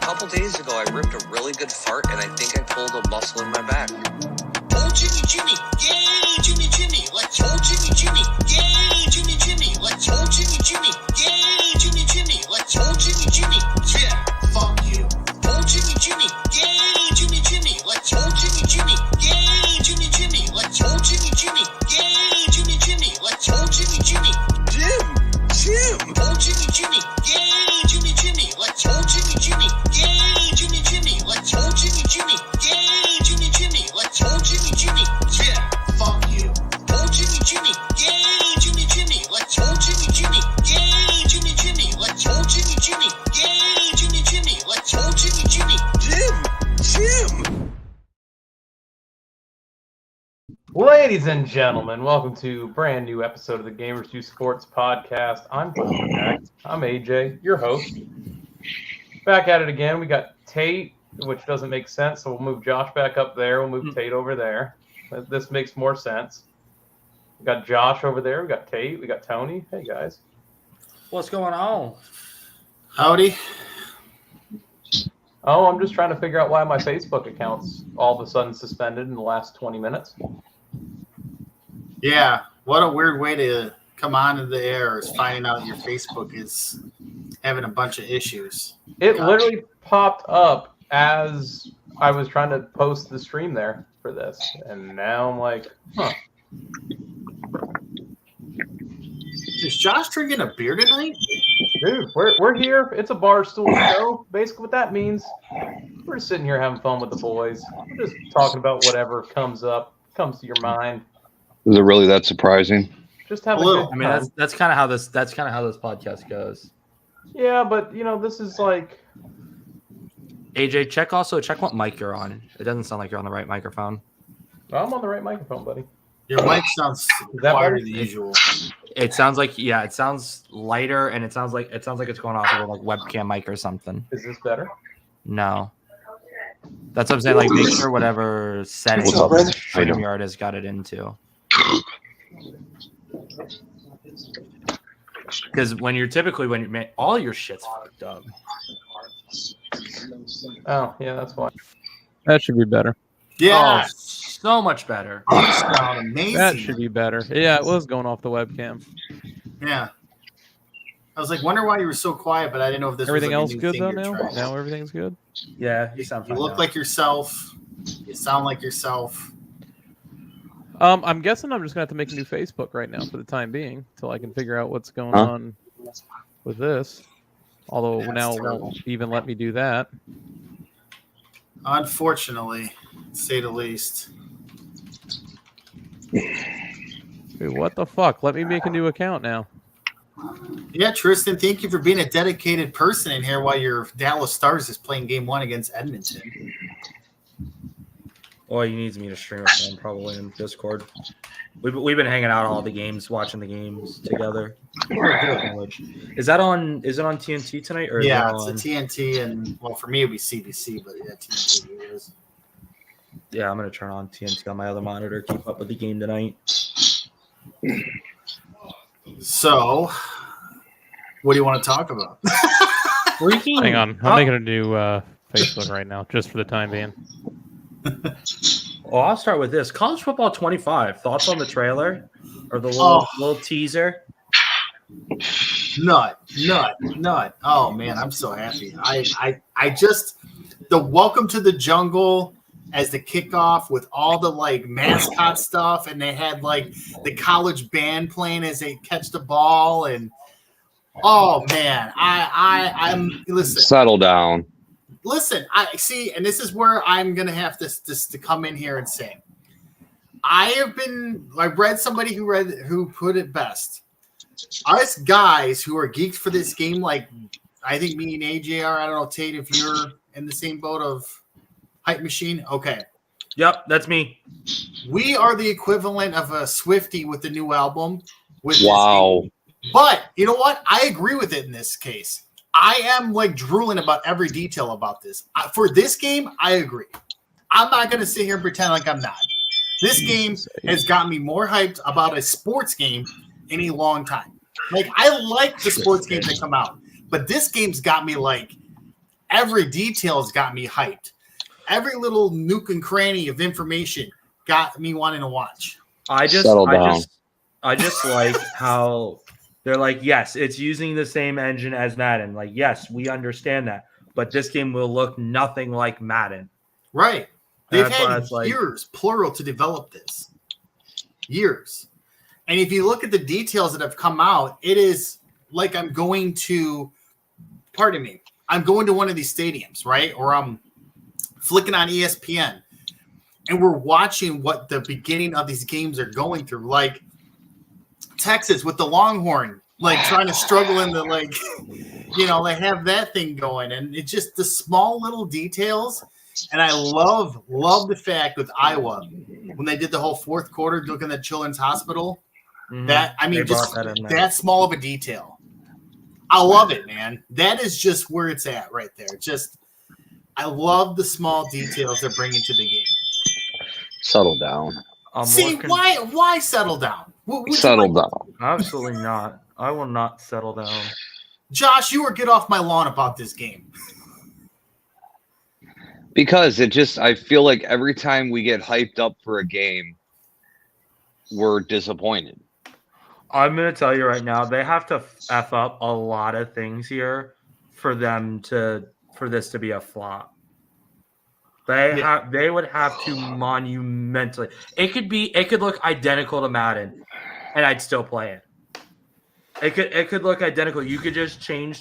couple days ago, I ripped a really good fart, and I think I pulled a muscle in my back. Oh, Jimmy, yay, Jimmy, let's oh, Jimmy, yay, Jimmy, let's oh, Jimmy, yay, Jimmy, let's oh, Jimmy, yeah, fuck you. Oh, Jimmy, yay, Jimmy, let's oh, Jimmy, yay, Jimmy, let's oh, Jimmy, yay, Jimmy, let's oh, Jimmy, Jim, oh, Jimmy, yay, Jimmy, let's oh, Jimmy, yay, Jimmy, let's oh, Jimmy, yay, Jimmy, let's oh, Jimmy, yeah, fuck you. Oh, Jimmy, yay, Jimmy, let's oh, Jimmy, yay, Jimmy, let's oh, Jimmy, yay, Jimmy, let's oh, Jimmy, Jim. Ladies and gentlemen, welcome to a brand new episode of the Gamers Do Sports podcast. I'm AJ, your host. Back at it again. We got Tate, which doesn't make sense, so we'll move Josh back up there. We'll move Tate over there. This makes more sense. We got Josh over there. We got Tate. We got Tony. Hey, guys. What's going on? Howdy. Oh, I'm just trying to figure out why my Facebook account's all of a sudden suspended in the last 20 minutes. Yeah, what a weird way to come on into the air is finding out your Facebook is having a bunch of issues. It literally popped up as I was trying to post the stream there for this, and now I'm like, huh. Is Josh drinking a beer tonight? Dude, we're here. It's a Barstool show. Basically what that means, we're just sitting here having fun with the boys. We're just talking about whatever comes to your mind. Is it really that surprising? Just have a good time. I mean, that's kind of how this podcast goes. Yeah, but this is like AJ, check what mic you're on. It doesn't sound like you're on the right microphone. I'm on the right microphone, buddy. Your mic sounds quieter than usual. It sounds like it sounds lighter, and it sounds like it's going off of a webcam mic or something. Is this better? No. That's what I'm saying. Like, make sure whatever settings StreamYard has got it into. Because when all your shit's fucked up. Oh, yeah, that's why. That should be better. Yeah, oh, so much better. You sound amazing. That should be better. Yeah, it was going off the webcam. Yeah. I was like, wonder why you were so quiet, but I didn't know if this Everything was else good though now? Now everything's good? Yeah, you sound fine. You look like yourself. You sound like yourself. I'm guessing I'm just gonna have to make a new Facebook right now for the time being until I can figure out what's going on with this. Although now it won't even let me do that. Unfortunately, to say the least. Dude, what the fuck? Let me make a new account now. Yeah, Tristan, thank you for being a dedicated person in here while your Dallas Stars is playing game 1 against Edmonton. Oh, he needs me to stream with him probably in Discord. We've been hanging out all the games, watching the games together. Is it on TNT tonight? Or yeah, it's a TNT, and well, for me it'd be CBC, but yeah, TNT is. Yeah, I'm gonna turn on TNT on my other monitor, keep up with the game tonight. So, what do you want to talk about? Hang on, I'm making a new Facebook right now, just for the time being. I'll start with this. College Football 25. Thoughts on the trailer or the little teaser? Nut. Oh man, I'm so happy. I just the welcome to the jungle as the kickoff with all the like mascot stuff, and they had like the college band playing as they catch the ball, and oh man, I'm listen. Settle down. Listen, I see, and this is where I'm gonna have to come in here and say, I read somebody who put it best. Us guys who are geeked for this game, like I think me and AJ are. I don't know, Tate, if you're in the same boat of Hype Machine. Okay. Yep, that's me. We are the equivalent of a Swiftie with the new album. Wow. But you know what? I agree with it in this case. I am like drooling about every detail about this. For this game, I agree. I'm not going to sit here and pretend like I'm not. This game has got me more hyped about a sports game in a long time. Like, I like the sports games that come out, but this game's got me like, every detail's got me hyped. Every little nook and cranny of information got me wanting to watch. I just like how they're like, yes, it's using the same engine as Madden. Like, yes, we understand that, but this game will look nothing like Madden. Right. They've That's why had it's like- years, plural, to develop this. Years. And if you look at the details that have come out, it is like I'm going to one of these stadiums, right? Or I'm flicking on ESPN, and we're watching what the beginning of these games are going through. Like Texas with the Longhorn, like trying to struggle in the, like, you know, they have that thing going. And it's just the small little details. And I love the fact with Iowa, when they did the whole fourth quarter, looking at Children's Hospital, that, I mean, They just brought that in there. that small of a detail. I love it, man. That is just where it's at right there. Just, I love the small details they're bringing to the game. Settle down. See, why settle down? Would you Settle like- down. Absolutely not. I will not settle down. Josh, you were get off my lawn about this game. Because I feel like every time we get hyped up for a game, we're disappointed. I'm going to tell you right now, they have to F up a lot of things here for this to be a flop. They would have to monumentally. It could look identical to Madden, and I'd still play it. It could look identical. You could just change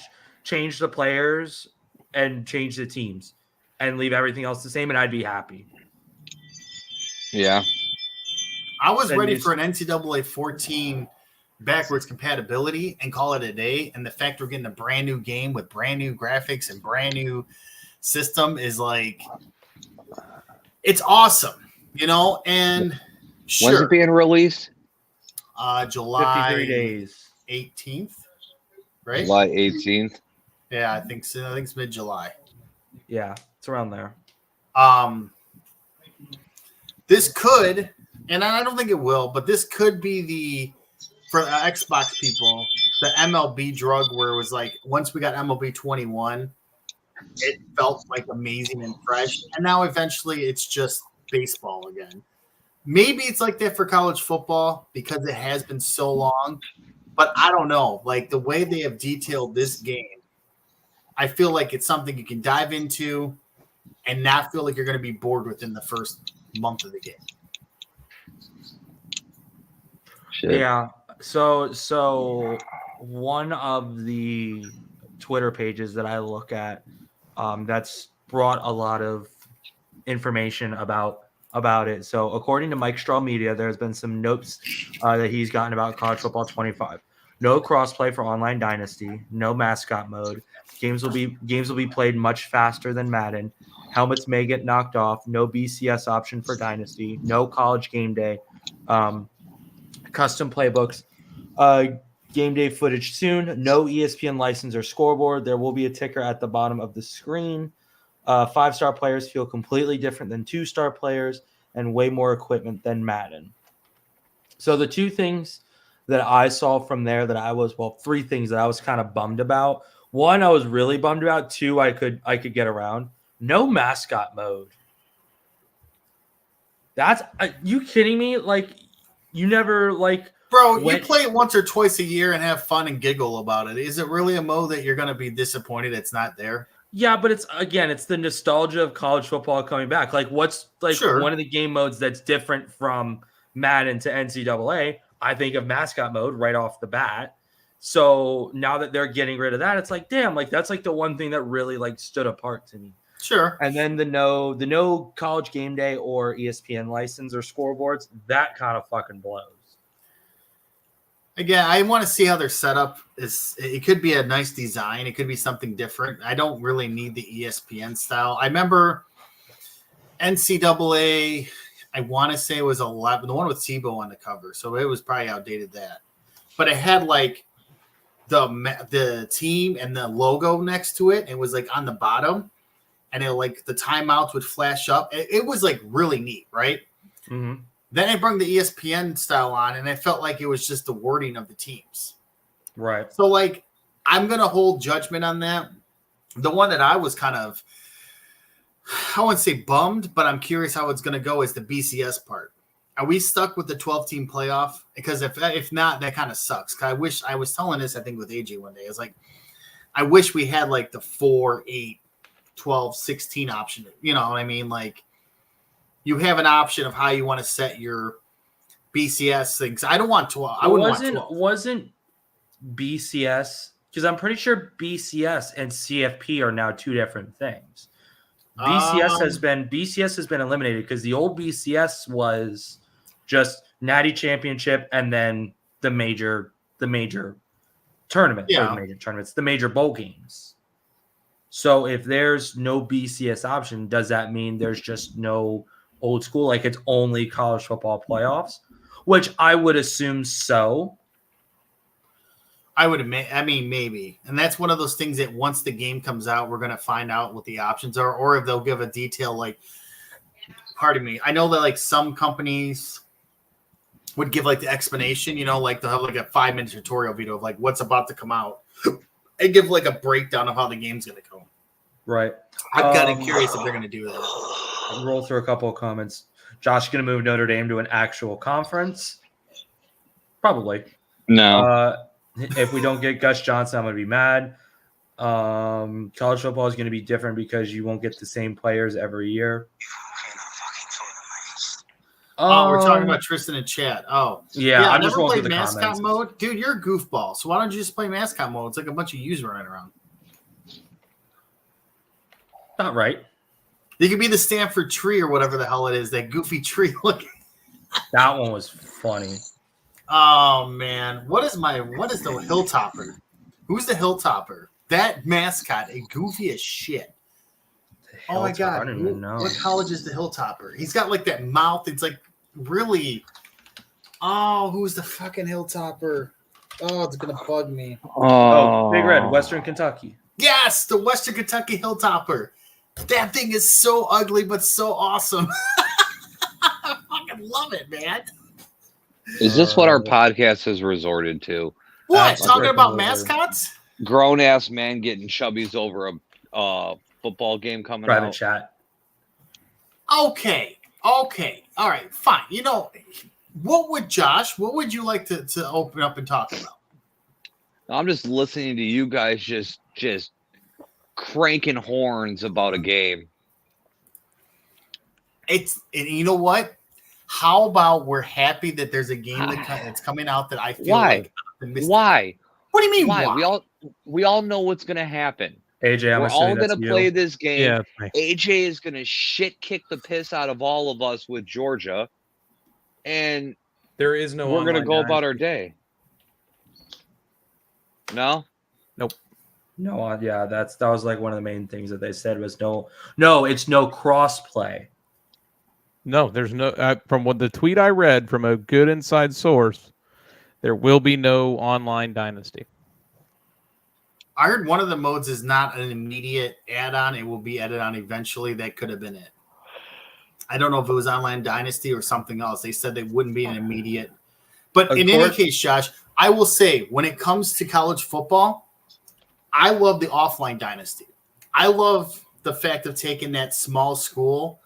the players and change the teams and leave everything else the same, and I'd be happy. Yeah. I was ready for an NCAA 14 backwards compatibility and call it a day. And the fact we're getting a brand new game with brand new graphics and brand new system is like, it's awesome, you know. And sure, When's it being released? July 53 days. 18th, right? July 18th. Yeah, I think so. I think it's mid-July. Yeah, it's around there. This could, and I don't think it will, but this could be for Xbox people, the MLB drug, where it was like, once we got MLB 21, it felt like amazing and fresh. And now eventually it's just baseball again. Maybe it's like that for college football because it has been so long, but I don't know. Like the way they have detailed this game, I feel like it's something you can dive into and not feel like you're going to be bored within the first month of the game. Shit. Yeah. So one of the Twitter pages that I look at that's brought a lot of information about it. So according to Mike Straw Media, there's been some notes that he's gotten about College Football 25. No crossplay for Online Dynasty. No mascot mode. Games will be played much faster than Madden. Helmets may get knocked off. No BCS option for Dynasty. No college game day. Custom playbooks. Game day footage soon. No ESPN license or scoreboard. There will be a ticker at the bottom of the screen. 5-star players feel completely different than 2-star players and way more equipment than Madden. So the two things that I saw from there three things that I was kind of bummed about. One, I was really bummed about. Two, I could get around. No mascot mode. That's you kidding me? Like you never like. Bro, you play it once or twice a year and have fun and giggle about it. Is it really a mode that you're going to be disappointed it's not there? Yeah, but it's the nostalgia of college football coming back. Like, what's one of the game modes that's different from Madden to NCAA? I think of mascot mode right off the bat. So now that they're getting rid of that, it's like, damn, like that's like the one thing that really like stood apart to me. Sure. And then the no college game day or ESPN license or scoreboards, that kind of fucking blows. Again, I want to see how their setup is. It could be a nice design. It could be something different. I don't really need the ESPN style. I remember NCAA, I want to say it was 11, the one with Tebow on the cover. So it was probably outdated that. But it had like the team and the logo next to it. It was like on the bottom. And it like the timeouts would flash up. It was like really neat, right? Mm-hmm. Then I brought the ESPN style on, and I felt like it was just the wording of the teams. Right. So, like, I'm going to hold judgment on that The one that I was kind of, I wouldn't say bummed, but I'm curious how it's going to go is the BCS part. Are we stuck with the 12-team playoff? Because if not, that kind of sucks. I wish, I was telling this, I think, with AJ one day. I was like, I wish we had like the 4, 8, 12, 16 option. You know what I mean? Like, you have an option of how you want to set your BCS things. I don't want 12. I wouldn't want 12. Wasn't BCS, because I'm pretty sure BCS and CFP are now two different things. BCS has been eliminated because the old BCS was just Natty Championship and then the major tournament, or the major tournaments, the major bowl games. So if there's no BCS option, does that mean there's just no old school? Like it's only college football playoffs, which I would assume so. I mean, maybe. And that's one of those things that once the game comes out, we're going to find out what the options are, or if they'll give a detail, like, pardon me. I know that like some companies would give like the explanation, you know, like they'll have like a 5-minute tutorial video of like what's about to come out and give like a breakdown of how the game's going to go. Right. I'm kind of curious if they're going to do that. Roll through a couple of comments. Josh going to move Notre Dame to an actual conference? Probably. No. If we don't get Gus Johnson, I'm going to be mad. College football is going to be different because you won't get the same players every year. Oh, we're talking about Tristan in chat. Oh, yeah. I I'm just never rolling played through the mascot comments. mode, dude. You're a goofball. So why don't you just play mascot mode? It's like a bunch of yous running around. Not right. You could be the Stanford tree or whatever the hell it is. That goofy tree looking. That one was funny. Oh man, what is the Hilltopper? Who's the Hilltopper? That mascot, a goofy as shit. Oh my god! I don't even know. What college is the Hilltopper? He's got like that mouth. It's like really. Oh, who's the fucking Hilltopper? Oh, it's gonna bug me. Oh, Big Red, Western Kentucky. Yes, the Western Kentucky Hilltopper. That thing is so ugly but so awesome. I fucking love it, man. Is this what our podcast has resorted to? What? Talking about mascots? Grown ass man getting chubbies over a football game coming Private out. chat. Okay. All right. Fine. You know, what would you like to open up and talk about? I'm just listening to you guys just cranking horns about a game. And you know what? How about we're happy that there's a game that's coming out that I feel like optimistic. Why? What do you mean Why? why? We all know what's gonna happen. AJ, I'm We're all gonna play this game. Yeah. AJ is gonna shit kick the piss out of all of us with Georgia, and There is no. we're gonna online go about dynasty. our day. No. No, yeah, that was like one of the main things that they said was no, it's no cross play. No, there's no. From what the tweet I read from a good inside source, there will be no online dynasty. I heard one of the modes is not an immediate add-on. It will be added on eventually. That could have been it. I don't know if it was Online Dynasty or something else. They said they wouldn't be an immediate. But in any case, Josh, I will say when it comes to college football, I love the offline dynasty. I love the fact of taking that small school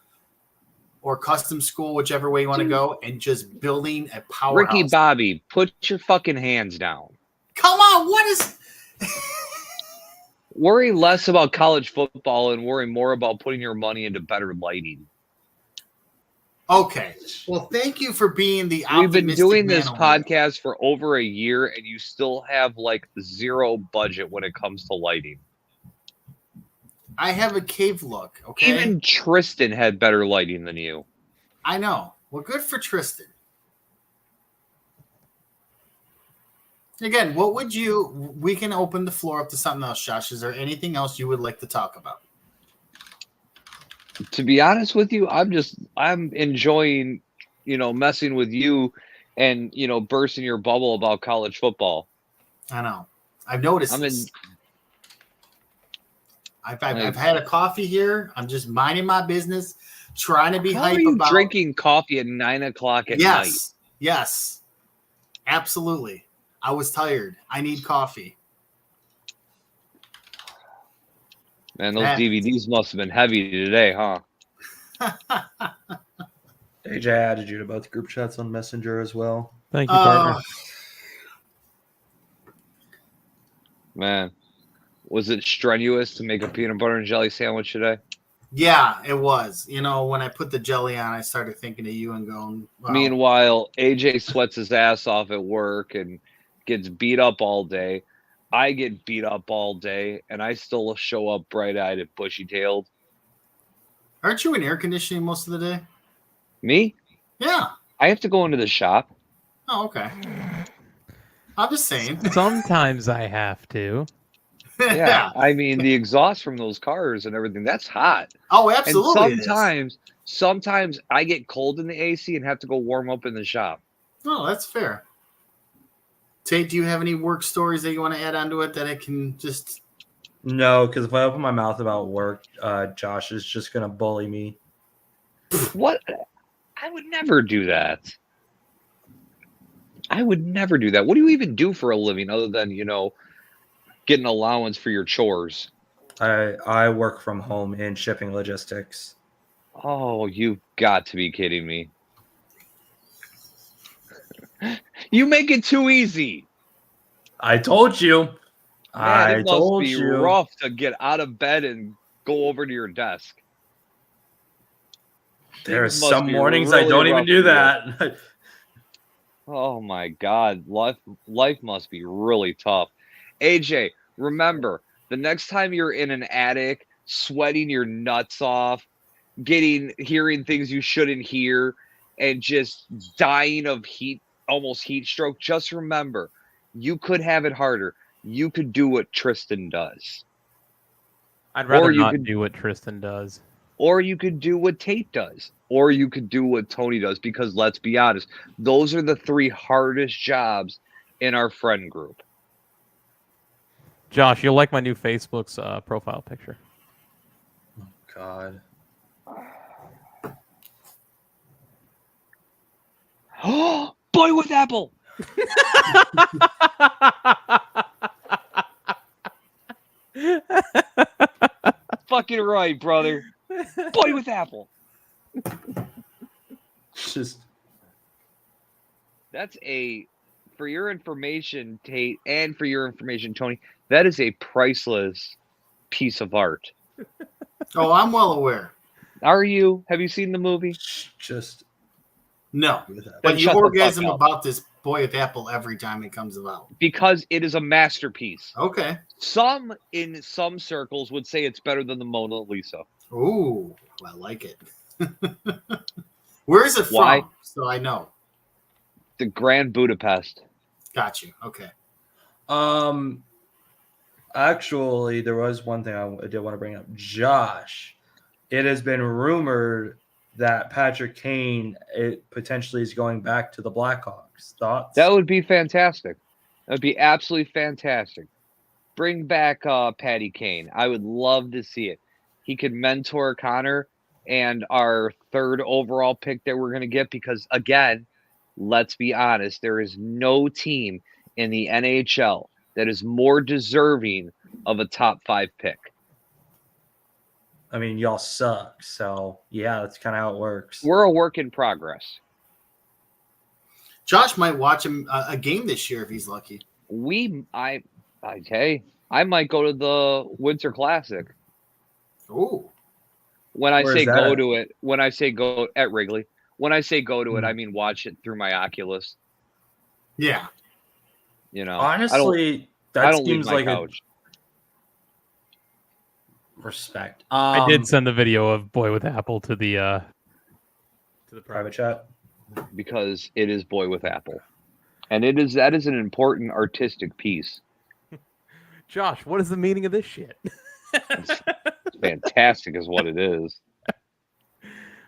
or custom school, whichever way you want to go, and just building a powerhouse. Ricky Bobby, put your fucking hands down. Come on, what is... Worry less about college football and worry more about putting your money into better lighting. Okay. Well, thank you for being the We've been optimistic doing man this over podcast for over a year, and you still have like zero budget when it comes to lighting. I have a cave look, okay? Even Tristan had better lighting than you. I know. Well, good for Tristan. Again, what would you... We can open the floor up to something else, Josh. Is there anything else you would like to talk about? To be honest with you, I'm enjoying, messing with you and, bursting your bubble about college football. I know. I've noticed this. I've had a coffee here. I'm just minding my business, trying to be How hype are you about... drinking coffee at 9 o'clock at night? Yes. Absolutely. I was tired. I need coffee. Man, those That- DVDs must have been heavy today, huh? AJ added you to both group chats on Messenger as well. Thank you, partner. Man, was it strenuous to make a peanut butter and jelly sandwich today? Yeah, it was. You know, when I put the jelly on, I started thinking of you and going, wow. Meanwhile, AJ sweats his ass off at work and gets beat up all day. I get beat up all day, and I still show up bright-eyed and bushy-tailed. Aren't you in air conditioning most of the day? Me? Yeah. I have to go into the shop. Oh, okay. I'm just saying. Sometimes I have to. Yeah, I mean, the exhaust from those cars and everything, that's hot. Oh, absolutely. And sometimes I get cold in the AC and have to go warm up in the shop. Oh, that's fair. Tate, do you have any work stories that you want to add onto it that I can just... No, because if I open my mouth about work, Josh is just going to bully me. What? I would never do that. I would never do that. What do you even do for a living other than, get an allowance for your chores? I work from home in shipping logistics. Oh, you've got to be kidding me. You make it too easy. I told you. Man, it must told be you. rough to get out of bed and go over to your desk. There are Things must some be mornings I really don't even rough do for you. that. Oh my God, life must be really tough. AJ, remember, the next time you're in an attic, sweating your nuts off, hearing things you shouldn't hear, and just dying of almost heat stroke, just remember, you could have it harder. You could do what Tristan does. I'd rather you not could- do what Tristan does. Or you could do what Tate does. Or you could do what Tony does, because let's be honest, those are the 3 hardest jobs in our friend group. Josh, you'll like my new Facebook's profile picture. Oh, God. Boy with apple. Fucking right, brother. Boy with apple. Just That's for your information, Tate, and for your information, Tony, that is a priceless piece of art. Oh, I'm well aware. Are you? Have you seen the movie? just No. Then But you shut the fuck orgasm up. about this boy with apple every time it comes about. Because it is a masterpiece. Okay. Some in some circles would say it's better than the Mona Lisa. Ooh, I like it. Where is it from? Why? So I know. The Grand Budapest. Got you. Okay. actually, there was one thing I did want to bring up. Josh, it has been rumored that Patrick Kane potentially is going back to the Blackhawks. Thoughts? That would be fantastic. That would be absolutely fantastic. Bring back Patty Kane. I would love to see it. He could mentor Connor and our 3rd overall pick that we're going to get, because, again, let's be honest, there is no team in the NHL that is more deserving of a top 5 pick. I mean, y'all suck. So, yeah, that's kind of how it works. We're a work in progress. Josh might watch him a game this year if he's lucky. I might go to the Winter Classic. Ooh. When I Where's say that go at? to it, when I say go at Wrigley, when I say go to it, Hmm. I mean watch it through my Oculus. Yeah. You know, Honestly, I that don't leave seems my like couch. a respect. I did send the video of Boy with Apple to the private chat. Because it is Boy with Apple, and that is an important artistic piece. Josh, what is the meaning of this shit? It's fantastic, is what it is.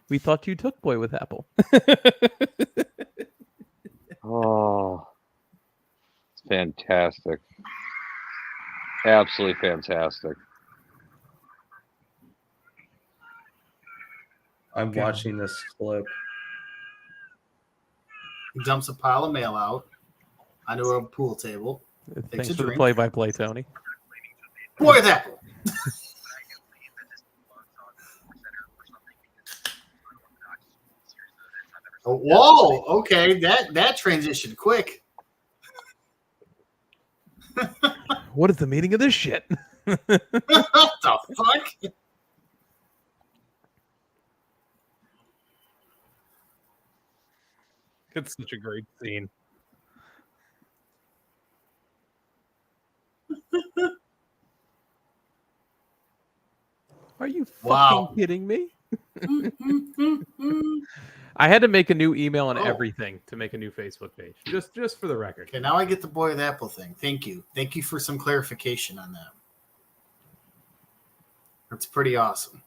We thought you took Boy with Apple. Oh, it's fantastic, absolutely fantastic. I'm watching this clip. He dumps a pile of mail out onto a pool table. Thanks a for the drink. play-by-play, Tony. Boy with apple. Whoa, okay, that transitioned quick. What is the meaning of this shit? What the fuck? It's such a great scene. Are you fucking Wow. kidding me? I had to make a new email and everything to make a new Facebook page, just for the record. Okay, now I get the boy with apple thing. Thank you for some clarification on that. That's pretty awesome.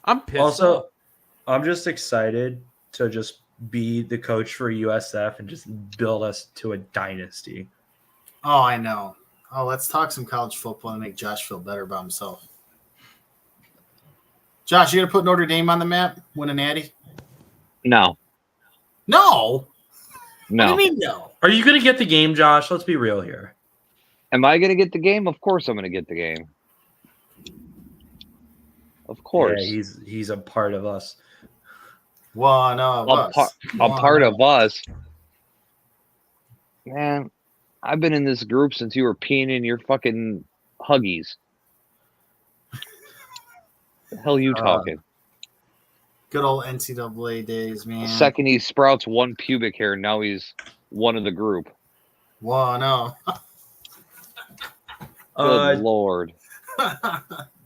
I'm pissed. Also, I'm just excited to just be the coach for USF and just build us to a dynasty. Oh, I know. Oh, let's talk some college football and make Josh feel better about himself. Josh, you gonna put Notre Dame on the map? Win a natty? No. No. No. What do you mean no? Are you going to get the game, Josh? Let's be real here. Am I going to get the game? Of course I'm going to get the game. Of course. Yeah, he's a part of us. One of us. A part of us. Man, I've been in this group since you were peeing in your fucking Huggies. The hell you talking? Good old NCAA days, man. The second he sprouts one pubic hair, now he's one of the group. One of. Good Lord.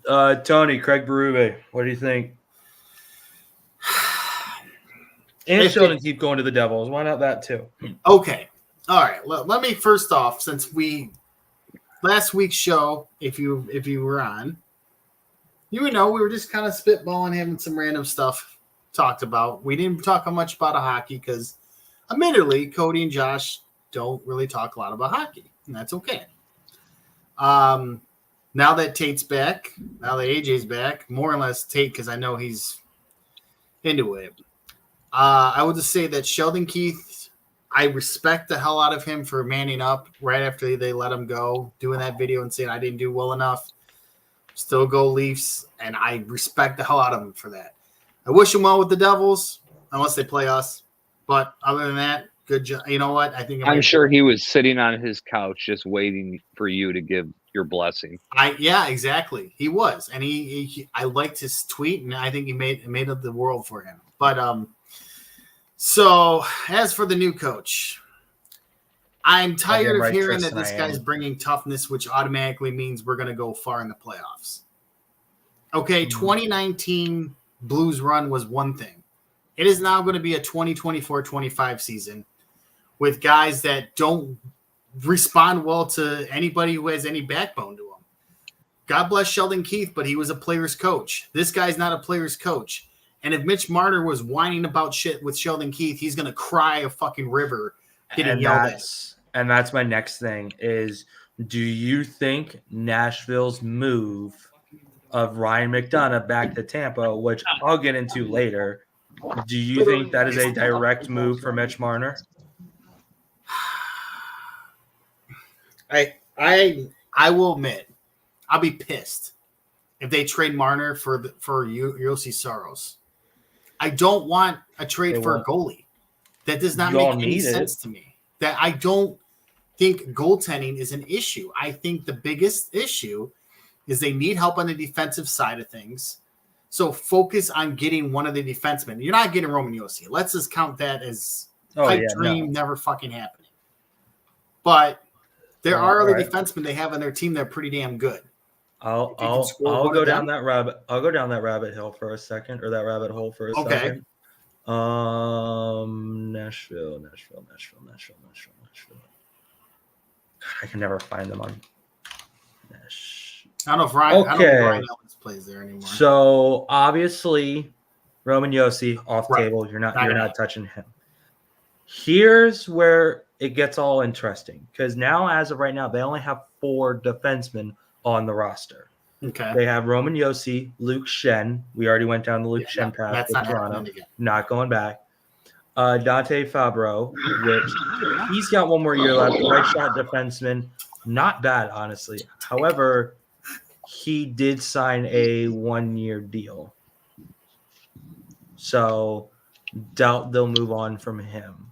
Tony, Craig Berube, what do you think? And Sheldon keep going to the Devils. Why not that too? Okay. All right. Let me first off, since last week's show, if you were on, you would know we were just kind of spitballing, having some random stuff talked about. We didn't talk much about hockey because, admittedly, Cody and Josh don't really talk a lot about hockey, and that's okay. Now that Tate's back, now that AJ's back, more or less Tate, because I know he's into it. I would just say that Sheldon Keith, I respect the hell out of him for manning up right after they let him go, doing that video and saying I didn't do well enough. Still go Leafs, and I respect the hell out of him for that. I wish him well with the Devils, unless they play us. But other than that, good job. You know what? I think I'm sure he was sitting on his couch just waiting for you to give your blessing. Yeah, exactly. He was, and he I liked his tweet, and I think he made up the world for him. But so as for the new coach, I'm tired of hearing that this guy's bringing toughness, which automatically means we're going to go far in the playoffs. Okay, 2019 Blues run was one thing. It is now going to be a 2024-25 season with guys that don't respond well to anybody who has any backbone to them. God bless Sheldon Keith, but he was a player's coach. This guy's not a player's coach. And if Mitch Marner was whining about shit with Sheldon Keith, he's going to cry a fucking river getting yelled at. And that's my next thing is, do you think Nashville's move of Ryan McDonough back to Tampa, which I'll get into later, do you think that is a direct move for Mitch Marner? I will admit, I'll be pissed if they trade Marner for Yossi Saros. I don't want a trade for a goalie. That does not make any sense to me. That I don't think goaltending is an issue. I think the biggest issue is they need help on the defensive side of things. So focus on getting one of the defensemen. You're not getting Roman Yossi. Let's just count that as pipe dream never fucking happening. But there are other defensemen they have on their team that are pretty damn good. I'll go down that rabbit. I'll go down that rabbit hill for a second, or that rabbit hole for a second. Nashville. I can never find them on Nashville. I don't know if Ryan Ellis plays there anymore. So obviously, Roman Yossi off table. You're not touching him. Here's where it gets all interesting, because now, as of right now, they only have 4 defensemen on the roster. Okay. They have Roman Yossi, Luke Shen. We already went down the Luke Shen path with Toronto. Not going back. Dante Fabro, which he's got one more year left. Right shot defenseman. Not bad, honestly. However, he did sign a 1-year deal. So doubt they'll move on from him.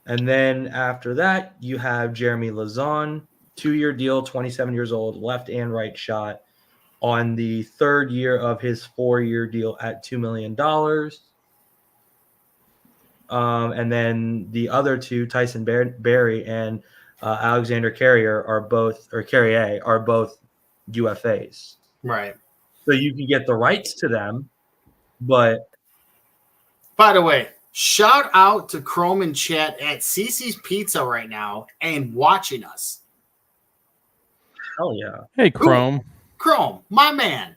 And then after that, you have Jeremy Lazon, 2-year deal, 27 years old, left and right shot, on the third year of his 4-year deal at $2 million. And then the other two, Tyson Berry and Alexander Carrier, are both UFAs. Right. So you can get the rights to them, but By the way, shout out to Chrome and chat at Cece's Pizza right now and watching us. hell yeah. Hey, Chrome. Chrome, my man,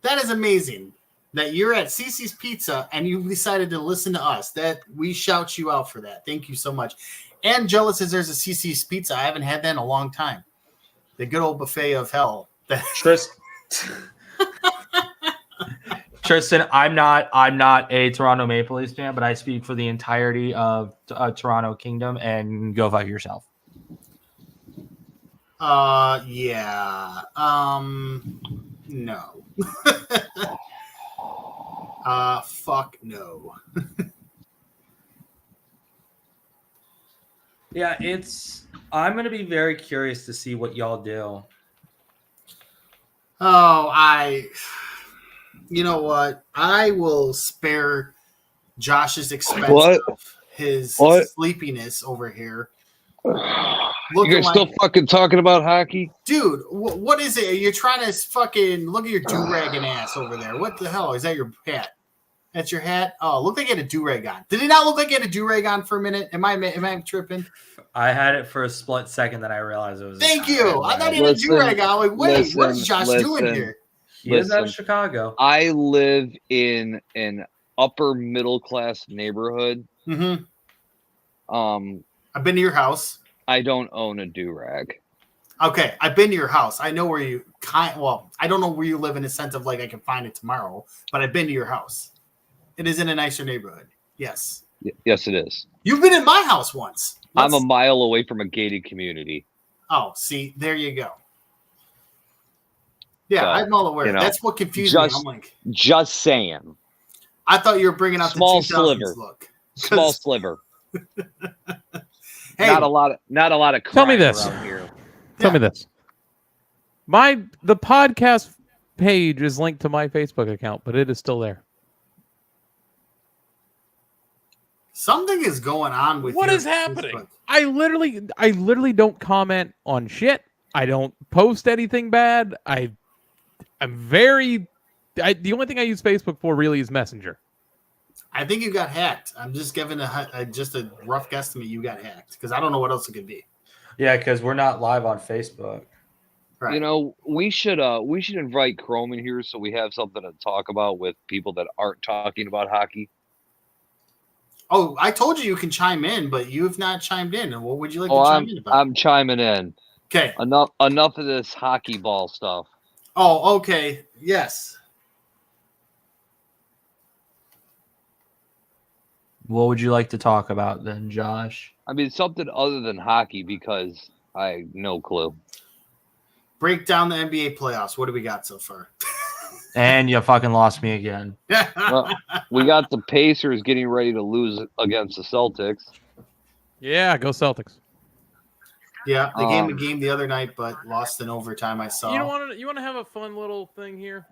that is amazing that you're at Cece's Pizza and you decided to listen to us. That we shout you out for that. Thank you so much. And jealous as there's a Cece's Pizza. I haven't had that in a long time. The good old buffet of hell. Tristan, I'm not a Toronto Maple Leafs fan, but I speak for the entirety of Toronto Kingdom, and go fuck yourself. Yeah. No. Fuck no. Yeah, I'm going to be very curious to see what y'all do. Oh, you know what? I will spare Josh's expense What? of his What? sleepiness over here. You guys still fucking talking about hockey? Dude, what is it? You're trying to fucking look at your do-ragging ass over there. What the hell? Is that your hat? That's your hat? Oh, looked like you had a do-rag on. Did it not look like you had a do-rag on for a minute? Am I tripping? I had it for a split second, then I realized it was. Thank you. I thought he had a do-rag on. I'm like, wait, what is Josh doing here? He is out of Chicago. I live in an upper middle class neighborhood. Mm-hmm. I've I've been to your house. I don't own a do-rag. Okay, I've been to your house. I know where you I don't know where you live in the sense of like I can find it tomorrow, but I've been to your house. It is in a nicer neighborhood. Yes. Yes, it is. You've been in my house once. I'm a mile away from a gated community. Oh, see, there you go. Yeah, So, I'm all aware. you know, That's what confused me. I'm like, Just saying. I thought you were bringing out Small the 2000s sliver. look. Small sliver. Hey, Not a lot of crime Tell me this. around here. Tell me this. The podcast page is linked to my Facebook account, but it is still there. something is going on with What your is happening? Facebook. I literally don't comment on shit. I don't post anything bad. The only thing I use Facebook for really is Messenger. I think you got hacked. I'm just giving just a rough guesstimate. You got hacked because I don't know what else it could be. Yeah, because we're not live on Facebook. Right. You know, we should invite Chrome in here so we have something to talk about with people that aren't talking about hockey. Oh, I told you can chime in, but you have not chimed in. And what would you like to chime in about? I'm chiming in. Okay. Enough of this hockey ball stuff. Oh, okay. Yes. What would you like to talk about then, Josh? I mean, something other than hockey because I have no clue. Break down the NBA playoffs. What do we got so far? And you fucking lost me again. Well, we got the Pacers getting ready to lose against the Celtics. Yeah, go Celtics. Yeah, they gave a game the other night, but lost in overtime. I saw. You want to have a fun little thing here?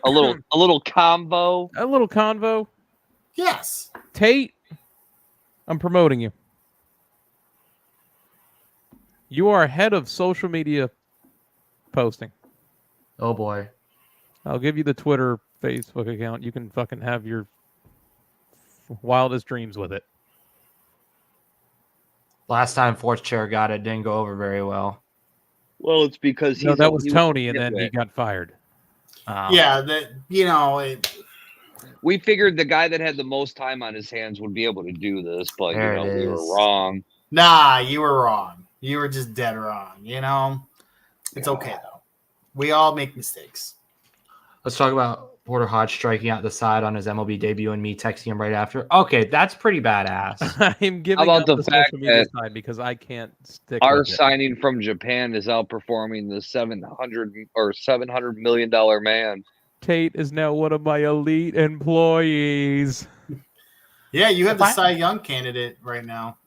A little combo. A little convo. Yes. Tate, I'm promoting you. You are head of social media posting. Oh boy. I'll give you the Twitter, Facebook account. You can fucking have your wildest dreams with it. Last time Fourth Chair got it, didn't go over very well. Well, it's because No, that was Tony, and then he got fired. Yeah, we figured the guy that had the most time on his hands would be able to do this, but There it we were is. wrong. Nah, you were wrong. You were just dead wrong. It's okay though. We all make mistakes. Let's talk about Porter Hodge striking out the side on his MLB debut and me texting him right after. Okay, that's pretty badass. I'm giving How about up the the fact social media that side because I can't stick Our with it. signing from Japan is outperforming the $700 million man. Tate is now one of my elite employees. Yeah, you have If the I- Cy Young candidate right now.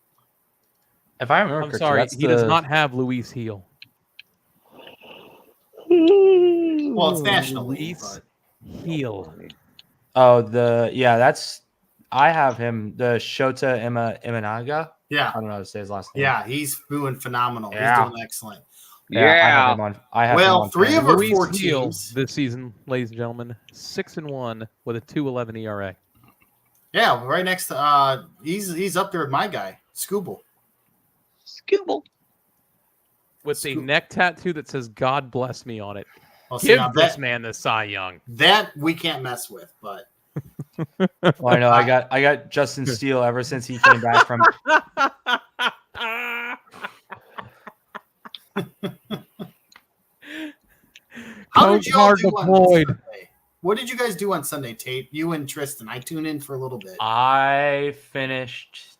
If I remember I'm correctly, sorry, that's he does not have Luis Heel. Well, it's National League, Luis but Heel. Oh, that's. I have him. The Shota Imanaga. yeah, I don't know how to say his last name. yeah, he's doing phenomenal. Yeah. He's doing excellent. I have Yeah. him on. I have him Well, on 3 of fantasy. our Luis 4 Heel teams. this season, ladies and gentlemen, 6-1 with a 2.11 ERA. Yeah, right next to he's up there with my guy, Scooble. Skibble. With a neck tattoo that says "God bless me" on it. Well, see, Give now this man the Cy Young. that we can't mess with, but Well, I know. I got Justin Steele ever since he came back from. how did you all Hard do on deployed. Sunday? What did you guys do on Sunday, Tate? You and Tristan. I tuned in for a little bit. I finished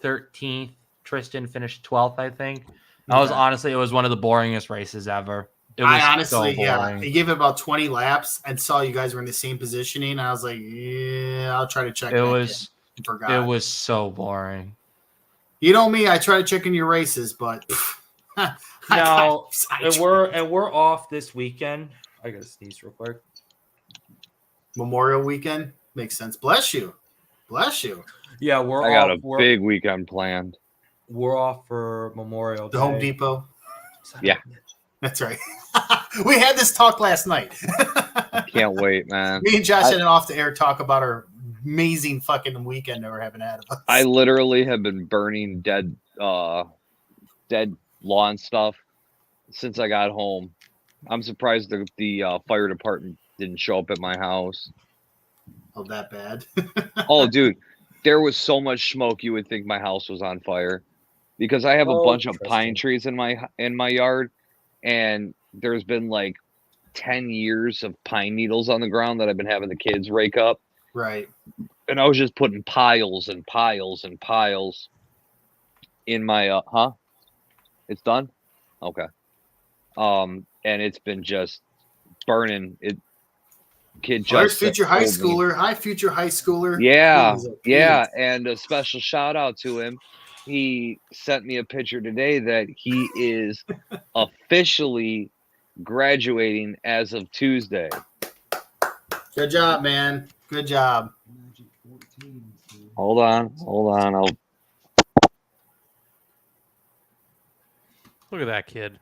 13th. Tristan finished 12th, I think. That was Okay. honestly, it was one of the boringest races ever. It was I honestly, so yeah, boring. he gave it about 20 laps and saw you guys were in the same positioning. And I was like, yeah, I'll try to check. It back was in. Forgot. it was so boring. You know me, I try to check in your races, but I No, got and sidetracked. we're off this weekend. I gotta sneeze real quick. Memorial weekend makes sense. Bless you, bless you. Yeah, we're I got off. a big weekend planned. We're off for Memorial Day. The Home Depot. Yeah. That's right. We had this talk last night. Can't wait, man. Me and Josh had an off the air talk about our amazing fucking weekend that we're having ahead of us. I literally have been burning dead lawn stuff since I got home. I'm surprised the fire department didn't show up at my house. Oh, that bad. Oh, dude, there was so much smoke you would think my house was on fire because I have a Oh, bunch of interesting. pine trees in my yard, and there's been like 10 years of pine needles on the ground that I've been having the kids rake up, Right. and I was just putting piles and piles and piles in my It's done? Okay. And it's been just burning. Kid Well, there's just future high told me. schooler. Hi, future high schooler. Yeah, Please, oh, yeah, please. and a special shout out to him. He sent me a picture today that he is officially graduating as of Tuesday. Good job, man. Good job. Hold on. I'll Look at that kid.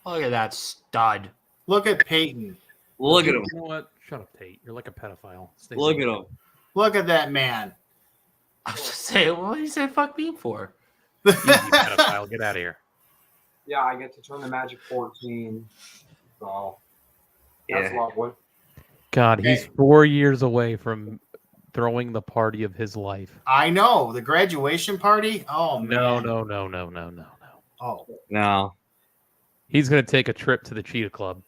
Look at that stud. Look at Peyton. Look at him. You know what? Shut up, Tate. You're like a pedophile. Stay Look safe. at him. Look at that man. I was just saying, what did you say fuck me for? Easy, pedophile. Get out of here. Yeah, I get to turn the Magic 14. So that's Yeah. lovely. God, Okay. he's 4 years away from throwing the party of his life. I know. The graduation party? Oh, man. No. Oh. No. He's going to take a trip to the Cheetah Club.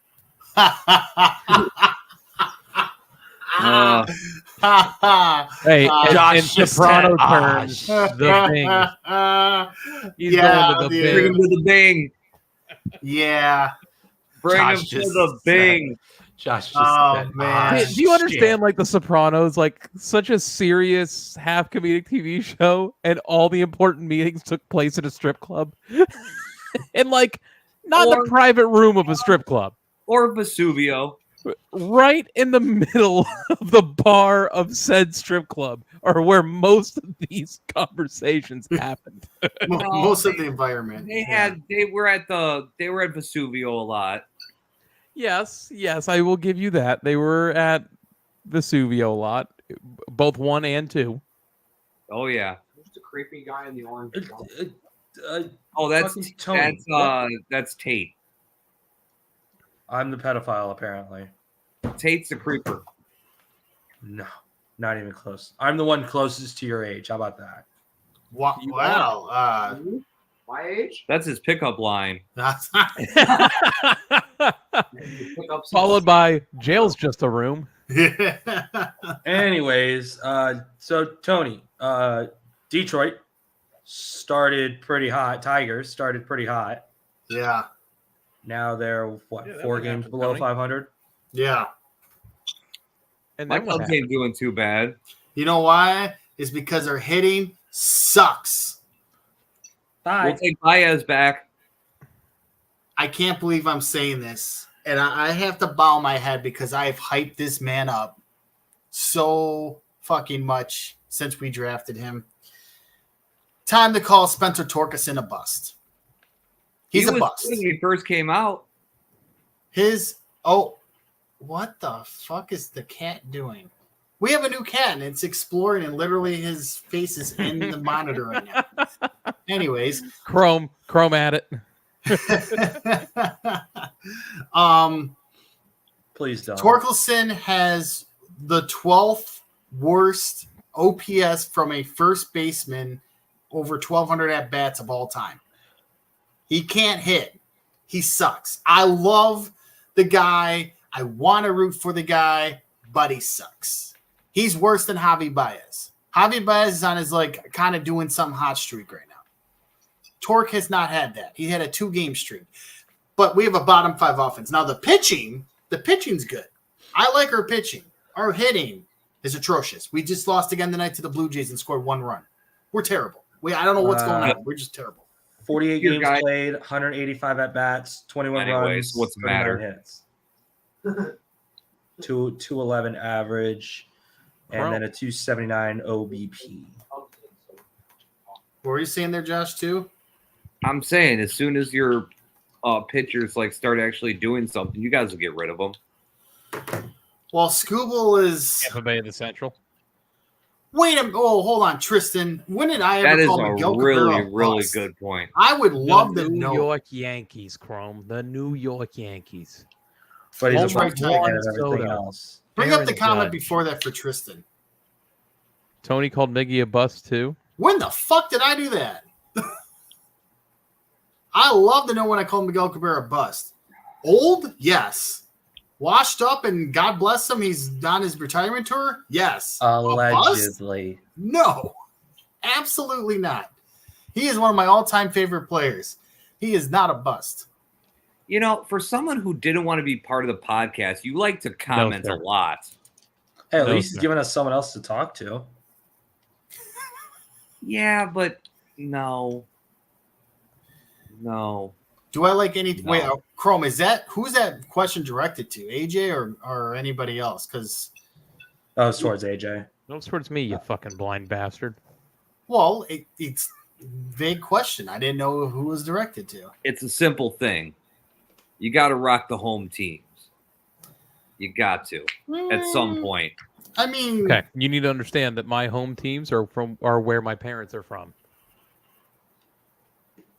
Hey, Josh in just soprano said, terms, the thing. He's Yeah, going to the dude. Bring him Bing. to the Bing. Yeah. Bring Josh him to just the said- Bing. Josh just Oh, said, man. Hey, do you understand, like, The Sopranos, like, such a serious, half comedic TV show, and all the important meetings took place at a strip club? And, like, not Or- the private room of a strip club. Or Vesuvio. Right in the middle of the bar of said strip club are where most of these conversations happened. Most of the environment. They were at Vesuvio a lot. Yes, I will give you that. They were at Vesuvio a lot, both 1 and 2. Oh yeah. Who's the creepy guy in the orange? Oh, that's Fucking Tony. that's Tate. I'm the pedophile, apparently. Tate's the creeper. No, not even close. I'm the one closest to your age. How about that? Wow. My age? That's his pickup line. That's Pick up some- Followed by jail's just a room. Anyways, so Tony, Detroit started pretty hot. Tigers started pretty hot. Yeah. Now they're what, Yeah, that 4 might games happen, below Tony. 500. Yeah. And My then what Cubs ain't happened? doing too bad. You know why? It's because their hitting sucks. We'll take Baez back. I can't believe I'm saying this. And I have to bow my head because I've hyped this man up so fucking much since we drafted him. Time to call Spencer Torkelson a bust. He's He a was bust. good when he first came out. What the fuck is the cat doing? We have a new cat and it's exploring and literally his face is in the monitor right now. Anyways. Chrome at it. Please don't. Torkelson has the 12th worst OPS from a first baseman over 1,200 at bats of all time. He can't hit. He sucks. I love the guy. I want to root for the guy, but he sucks. He's worse than Javi Baez. Javi Baez is on his kind of doing some hot streak right now. Torque has not had that. He had a 2-game streak. But we have a bottom 5 offense. Now the pitching's good. I like our pitching. Our hitting is atrocious. We just lost again tonight to the Blue Jays and scored 1 run. We're terrible. I don't know what's going on. We're just terrible. 48 games played, 185 at bats, 21 runs, what's the 39 matter? hits. 211 average, and then a 279 OBP. What were you saying there, Josh, too? I'm saying as soon as your pitchers start actually doing something, you guys will get rid of them. Well, Scooble is. Tampa Bay of the Central. Wait a minute. Oh, hold on, Tristan. When did I ever call Miguel Cabrera a really bust? good point. I would love the to know. New York Yankees, Chrome. The New York Yankees. But he's Home a run fan of everything Soto. else. Bring up Aaron the comment Judge. before that for Tristan. Tony called Miggy a bust too. When the fuck did I do that? I love to know when I called Miguel Cabrera a bust. Old? Yes. Washed up and God bless him, he's on his retirement tour? Yes. A bust? Allegedly. No. Absolutely not. He is one of my all-time favorite players. He is not a bust. You know, for someone who didn't want to be part of the podcast, you like to comment sir. a lot. Hey, at No, least he's sir. giving us someone else to talk to. Yeah, but no. Do I like any? No. Wait, Chrome, who's that question directed to? AJ or anybody else? Because Oh, it's towards AJ. No, it's towards me, you fucking blind bastard. well, it's vague question. I didn't know who it was directed to. It's a simple thing. You got to rock the home teams. You got to at some point. I mean, Okay, you need to understand that my home teams are where my parents are from.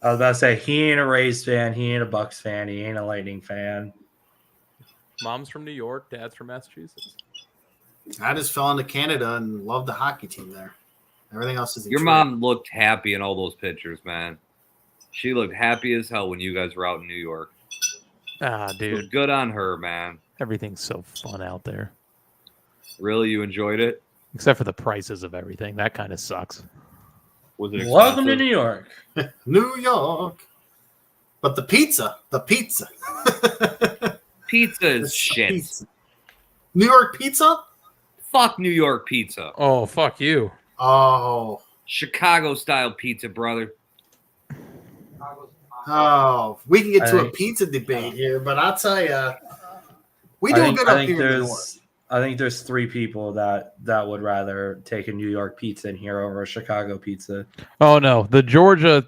I was about to say, he ain't a Rays fan, he ain't a Bucks fan, he ain't a Lightning fan. Mom's from New York, dad's from Massachusetts. I just fell into Canada and loved the hockey team there. Everything else is Your true. mom looked happy in all those pictures, man. She looked happy as hell when you guys were out in New York. Ah, So dude, good on her, man. everything's so fun out there. Really, you enjoyed it? Except for the prices of everything. That kind of sucks. Was it Welcome to expensive? New York. New York. But the pizza. Pizza is The shit. pizza. New York pizza? Fuck New York pizza. Oh, fuck you. Oh. Chicago style pizza, brother. Oh. We can get I to a think- pizza debate here, but I'll tell you, we do good up here in the north. I think there's 3 people that would rather take a New York pizza in here over a Chicago pizza. Oh, no. The Georgia,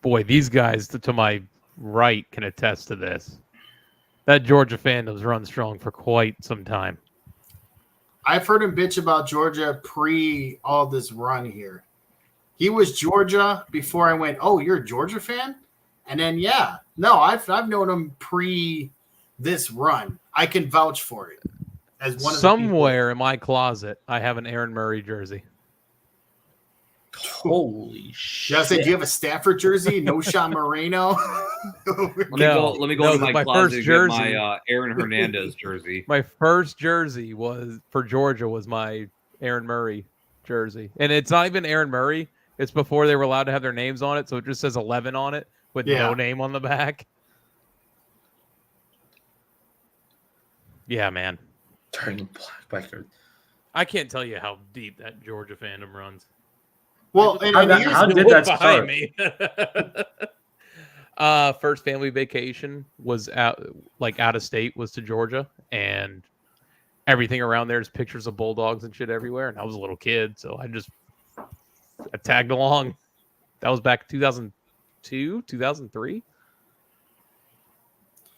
boy, these guys to my right can attest to this. That Georgia fandom's run strong for quite some time. I've heard him bitch about Georgia pre all this run here. He was Georgia before I went, oh, you're a Georgia fan? And then, yeah. No, I've known him pre this run. I can vouch for it. As one of Somewhere in my closet, I have an Aaron Murray jersey. Holy shit. Just say, do you have a Stafford jersey? No Sean Moreno? Let me go to my closet first and jersey. get my Aaron Hernandez jersey. My first jersey was for Georgia was my Aaron Murray jersey. And it's not even Aaron Murray. It's before they were allowed to have their names on it. So it just says 11 on it with Yeah. no name on the back. Yeah, man. Turning black. I can't tell you how deep that Georgia fandom runs. Well, How did that start? Me. First family vacation was out of state, was to Georgia, and everything around there is pictures of bulldogs and shit everywhere. And I was a little kid, so I tagged along. That was back 2002, 2003.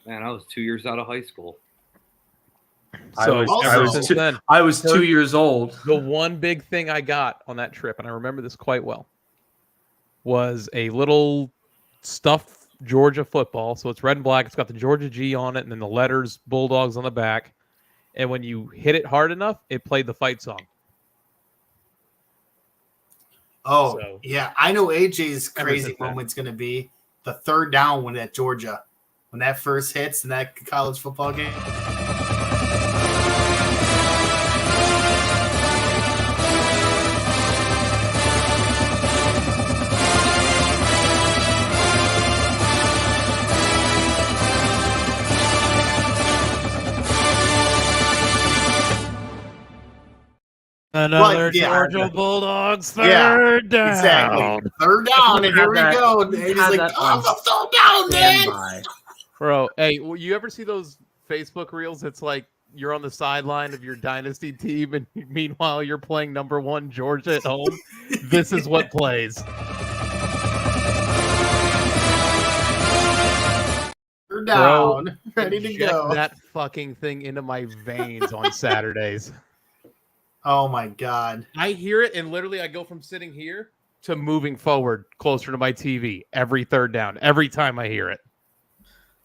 Man, I was 2 years out of high school. So ever since then, I was 2 years old. the one big thing I got on that trip, and I remember this quite well, was a little stuffed Georgia football. So it's red and black. It's got the Georgia G on it, and then the letters Bulldogs on the back. And when you hit it hard enough, it played the fight song. Oh, So- yeah. I know AJ's Ever crazy since then. moment's going to be the third down when at Georgia. When that first hits in that college football game. Another yeah, Georgia Bulldogs Yeah, third down. Exactly. Third down, and here we Had that- go. And he's had like, that oh, on the third down, man. Standby. Bro, hey, you ever see those Facebook reels? It's like you're on the sideline of your dynasty team, and meanwhile you're playing number 1 Georgia at home. This is what plays. Third down. Ready to Inject go. that fucking thing into my veins on Saturdays. Oh, my God. I hear it, and literally I go from sitting here to moving forward closer to my TV every third down, every time I hear it.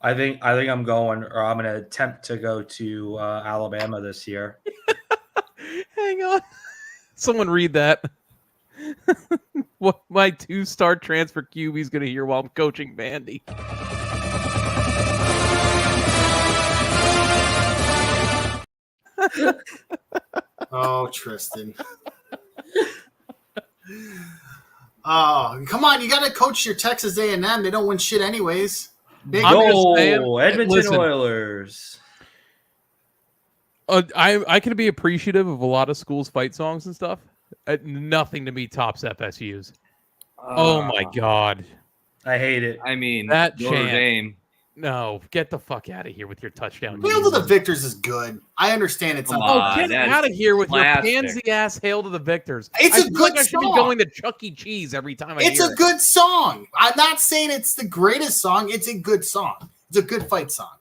I think I'm going, or I'm going to attempt to go to Alabama this year. Hang on. Someone read that. What my 2-star transfer QB's going to hear while I'm coaching Vandy. Oh, Tristan. Oh, come on. You got to coach your Texas A&M. They don't win shit anyways. Big I'm just Go, saying, Edmonton listen. Oilers. I can be appreciative of a lot of schools' fight songs and stuff. Nothing to me tops FSU's. Oh my God. I hate it. I mean, That Notre chant. Dame. No, get the fuck out of here with your touchdown. Hail to the Victors is good. I understand it's Come not. on. Get that out of here with classic. your pansy ass hail to the victors. It's I a feel good like I should be song. going to Chuck E. Cheese every time I It's hear a it. good song. I'm not saying it's the greatest song. It's a good song. It's a good fight song.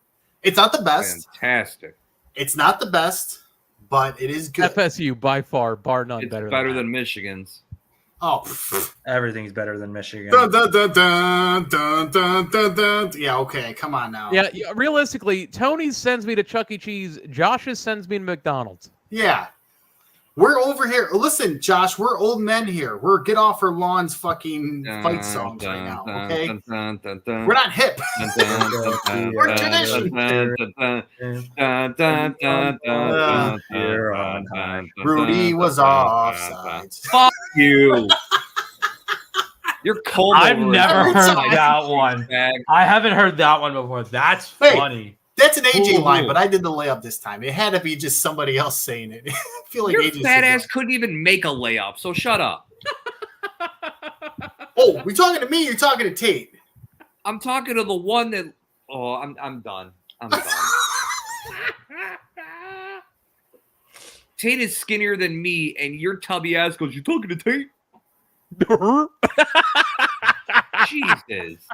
It's not the best. Fantastic. It's not the best, but it is good. FSU by far, bar none, It's better better than than Michigan's. Oh. Everything's better than Michigan. Dun, dun, dun, dun, dun, dun, dun, dun. Yeah, okay. Come on now. that. Yeah, realistically, Tony's sends me to Chuck E. Cheese. Josh's sends me to McDonald's. Yeah. We're over here. Listen, Josh, we're old men here. We're get off our lawns fucking fight songs right now, okay? We're not hip. We're tradition. Rudy was offside. Fuck you. You're cold. I've over never Every heard time. that one. Bag. I haven't heard that one before. That's Hey. funny. That's an AJ Ooh. line, but I did the layup this time. It had to be just somebody else saying it. I feel like Your AJ fat said ass that. couldn't even make a layup, so shut up. Oh, we talking to me? You're talking to Tate. I'm talking to the one that. Oh, I'm done. I'm done. Tate is skinnier than me, and your tubby ass goes, "You talking to Tate?" Jesus.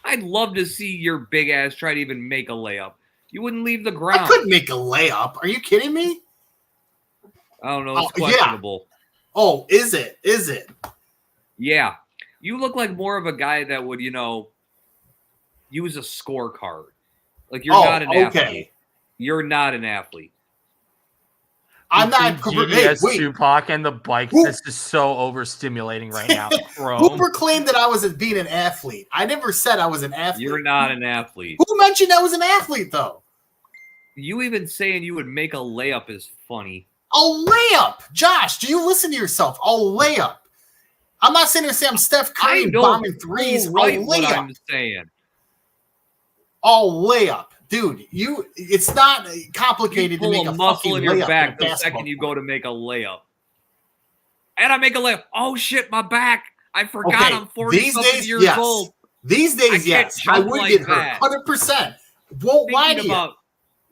I'd love to see your big ass try to even make a layup. You wouldn't leave the I ground. couldn't make a layup. Are you kidding me? I don't know. It's Oh, yeah. questionable. Oh, is it? Is it? Yeah. You look like more of a guy that would, use a scorecard. Like you're not an athlete. You're not an athlete. I'm not. Hey, wait. Tupac and the bike. Who- This is so overstimulating right now. Who Chrome. proclaimed that I was being an athlete? I never said I was an athlete. You're not an athlete. Who mentioned I was an athlete, though? You even saying you would make a layup is funny. A layup. Josh, do you listen to yourself? A layup. I'm not saying to say I'm Steph Curry I know bombing threes. right A what layup. I'm saying. A layup. dude, it's not complicated to pull make a a muscle fucking in your layup back in a the basketball second you court. go to make a layup. And I make a layup. Oh shit, my back. I forgot Okay, I'm 40 these something days, years yes. old. These I days, can't yes, I jump would like get hurt, that. 100%. Won't lie to you.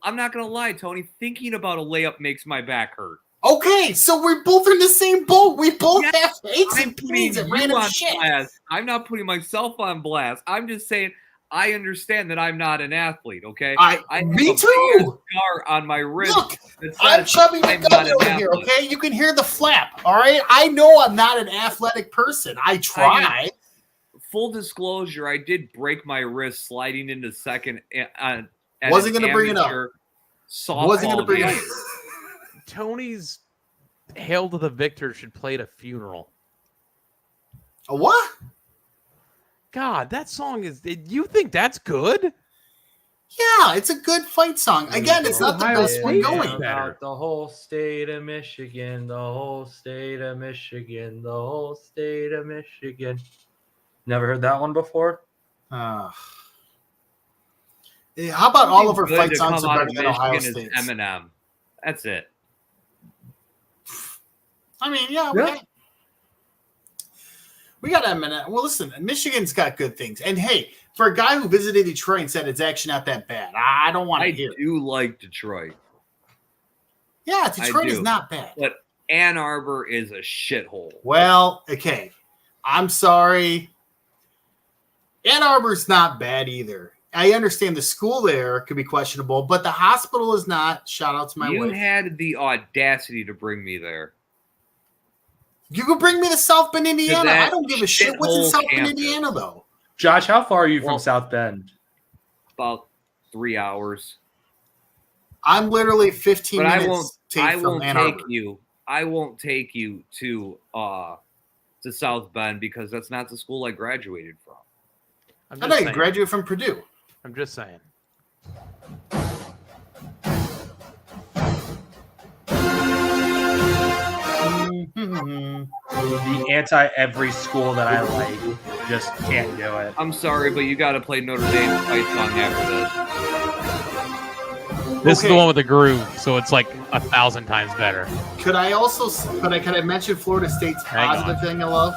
I'm not gonna lie, Tony. Thinking about a layup makes my back hurt. Okay, so we're both in the same boat. We both Yes, have aches I'm and putting pains at you random on shit. blast. I'm not putting myself on blast. I'm just saying I understand that I'm not an athlete. Okay, I have Me a too. big scar on my wrist. Look, that I'm says chubby I'm not McGubby an over here, athlete. okay? You can hear the flap, all right? I know I'm not an athletic person. I try. Full disclosure, I did break my wrist sliding into second. Wasn't going to bring it up. Wasn't going to bring it up. Tony's "Hail to the Victor" should play at a funeral. A what? God, that song is. You think that's good? Yeah, it's a good fight song. Again, it's not the Ohio best one State going. is better. The whole state of Michigan, the whole state of Michigan, the whole state of Michigan. Never heard that one before? How about all of our fight songs are better than Ohio Michigan State's? is Eminem. That's it. I mean, yeah. We got Eminem. Well, listen, Michigan's got good things. And hey, for a guy who visited Detroit and said it's actually not that bad, I don't want to hear it. I do like Detroit. Yeah, Detroit is not bad. But Ann Arbor is a shithole. Well, okay. I'm sorry. Ann Arbor's not bad either. I understand the school there could be questionable, but the hospital is not. Shout out to my You wife. had the audacity to bring me there. You could bring me to South Bend, Indiana. that I don't give a shit. What's in shithole South Bend, campus. Indiana, though? Josh, how far are you from South Bend? About 3 hours. I'm literally 15 But I minutes won't from Ann take Arbor. you. I won't take you to South Bend because that's not the school I graduated from. I know you graduated from Purdue. I'm just saying. The anti-every school that I like just can't do it. I'm sorry, but you got to play Notre Dame fight song after This is the one with the groove, so it's like 1,000 times better. Could I mention Florida State's positive thing I love?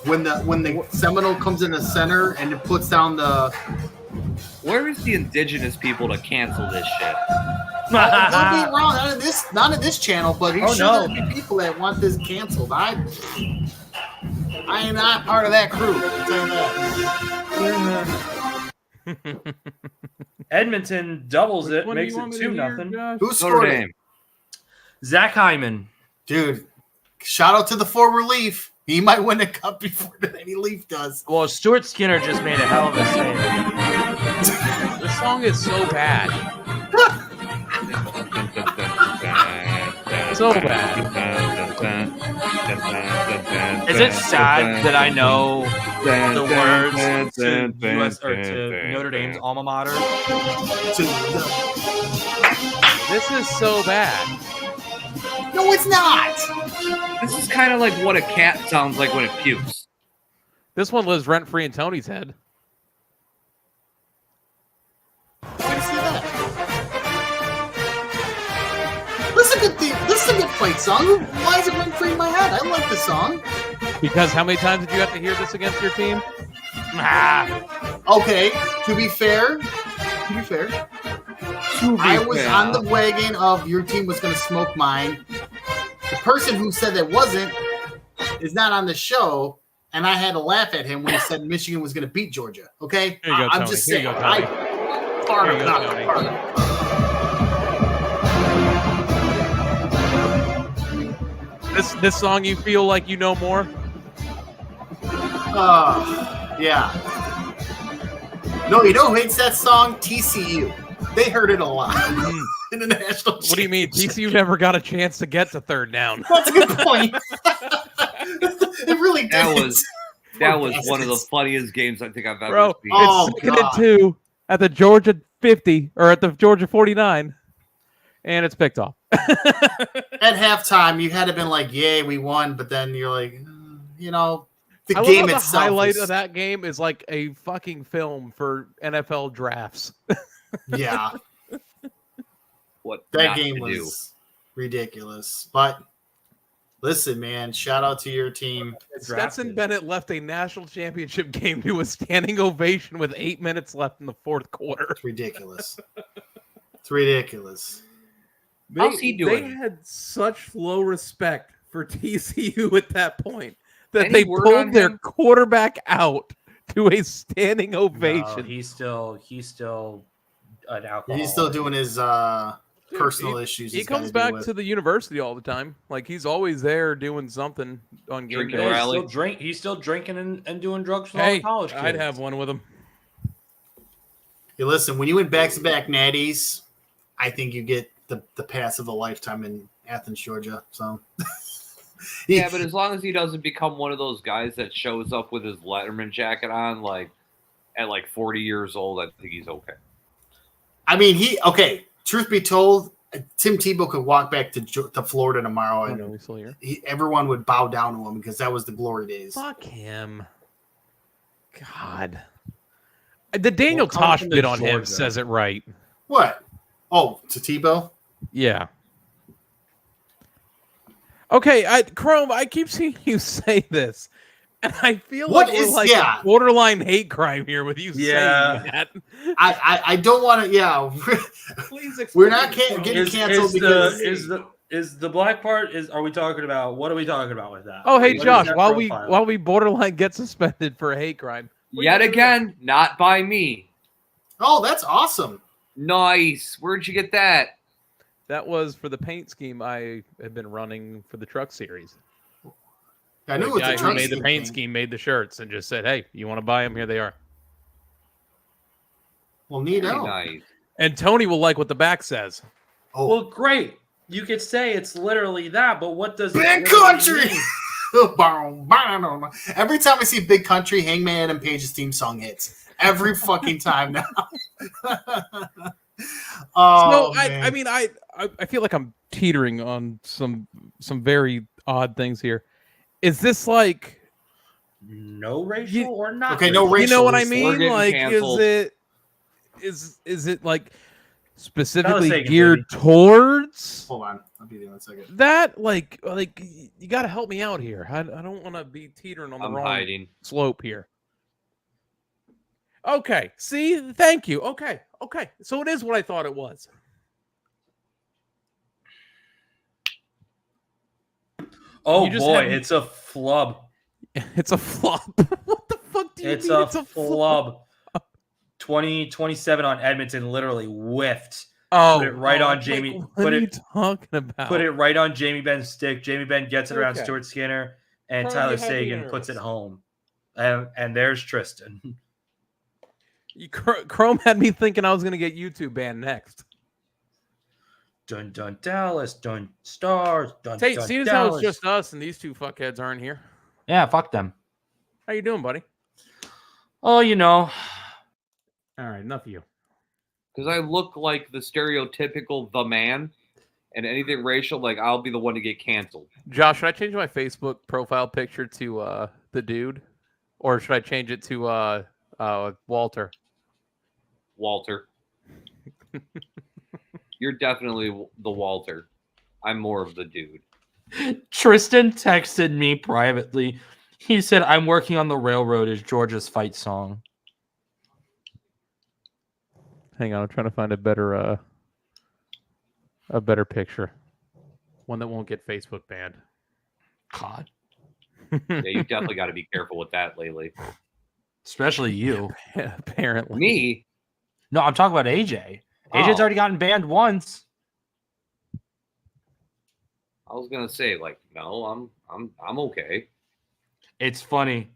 When the Seminole comes in the center and it puts down the. Where is the indigenous people to cancel this shit? Don't be wrong, not in this channel, but there'll be people that want this canceled. I am not part of that crew. I'll tell you that. Edmonton doubles Which it, one do makes you want it me to 2-0. hear, Who scored Notre it? Dame. Zach Hyman. Dude, shout out to the former Leaf. He might win the cup before any Leaf does. Well, Stuart Skinner just made a hell of a save. This song is so bad. So bad. Is it sad that I know the words to to Notre Dame's alma mater? This is so bad. No, it's not. This is kind of like what a cat sounds like when it pukes. This one lives rent free in Tony's head. This is a good fight song. Why is it run free in my head? I like the song. Because how many times did you have to hear this against your team? Okay, to be fair, I was on the wagon of your team was going to smoke mine. The person who said that wasn't is not on the show, and I had to laugh at him when he said Michigan was going to beat Georgia. Okay, Here you go, I'm Tony. just Here saying. you go, Tony. Part Here you of go, not Tony. part of. This song you feel like you know more? Yeah. No, you know who hates that song? TCU. They heard it a lot in the national. What do you mean? TCU never got a chance to get to third down. That's a good point. It really did. That was one of the funniest games I think I've ever Bro, seen. it's 2nd and 2 at the Georgia 50 or at the Georgia 49, and it's picked off. At halftime, you had to been like, "Yay, we won!" But then you're like, the I game love how itself. the highlight of that game is like a fucking film for NFL drafts. Yeah, What that not game to do. was ridiculous. But listen, man, shout out to your team. Stetson Bennett left a national championship game to a standing ovation with 8 minutes left in the fourth quarter. It's ridiculous. It's ridiculous. How's he doing? They had such low respect for TCU at that point that Any they word pulled on their him? quarterback out to a standing ovation. No, he's still an alcoholic. He's still doing his personal issues. He he's comes gotta deal back with. to the university all the time. Like he's always there doing something on game Drinking day. Yeah, Riley. he's still drinking and doing drugs with all Hey, the college kids. I'd have one with him. Hey, listen, when you win back-to-back natties, I think you get the pass of a lifetime in Athens, Georgia. So, Yeah, but as long as he doesn't become one of those guys that shows up with his Letterman jacket on, like at like 40 years old, I think he's okay. I mean, truth be told, Tim Tebow could walk back to Florida tomorrow, I know and he's still here. everyone would bow down to him because that was the glory days. Fuck him. God. The Daniel Well, Tosh coming to bit on him Georgia. says it right. What? Oh, to Tebow? Yeah. Okay, Chrome, I keep seeing you say this. And I feel What like we're is- like yeah. a borderline hate crime here with you Yeah. saying that. I don't want to. Yeah, Please we're explain not it. getting canceled because Is the black part are we talking about? What are we talking about with that? Oh, hey What is Josh, that while profile? we borderline get suspended for a hate crime. what are you Yet doing? again, not by me. Oh, that's awesome. Nice. Where'd you get that? That was for the paint scheme I had been running for the truck series. I knew The it was guy a who truck made the scheme paint thing. scheme made the shirts and just said, "Hey, you want to buy them? Here they are." Well, Very neato. nice. And Tony will like what the back says. Oh, Well, great. You could say it's literally that, but what does Big it literally Country! mean? Boom, boom. Every time I see Big Country, Hangman and Page's theme song hits. Every fucking time now. Oh, So man. I mean I feel like I'm teetering on some very odd things here. Is this like No racial You- or not? Okay, no you racial. know what I is- mean? getting Like canceled. is it like specifically Dallas Aiken, geared baby. towards Hold on. I'll be there in a second. that? Like you got to help me out here. I don't want to be teetering on the I'm wrong hiding. slope here. Okay. See, thank you. Okay. So it is what I thought it was. Oh You just boy, had- it's a flub. It's a flop. What the fuck do you It's mean? a It's a flub. 2027 on Edmonton literally whiffed. Oh, Put it right on like, Jamie- What put are it- you talking about? Put it right on Jamie Ben's stick. Jamie Ben gets it around Okay. Stuart Skinner, and Chrome, Tyler you have the Sagan puts it interest. home. And there's Tristan. Chrome had me thinking I was going to get YouTube banned next. Dun dun Dallas, dun stars, dun Tate, dun seeing as how it's Dallas. just us and these two fuckheads aren't here. Yeah, fuck them. How you doing, buddy? Oh, you know. All right, enough of you. Because I look like the stereotypical the man, and anything racial, like I'll be the one to get canceled. Josh, should I change my Facebook profile picture to the dude, or should I change it to Walter? Walter. You're definitely the Walter. I'm more of the dude. Tristan texted me privately. He said, "I'm working on the railroad" is Georgia's fight song. Hang on, I'm trying to find a better picture, one that won't get Facebook banned. God. Yeah, you definitely got to be careful with that lately. Especially you. Apparently, Me? No, I'm talking about AJ. AJ's Oh. already gotten banned once. I was gonna say, like, no, I'm okay. It's funny.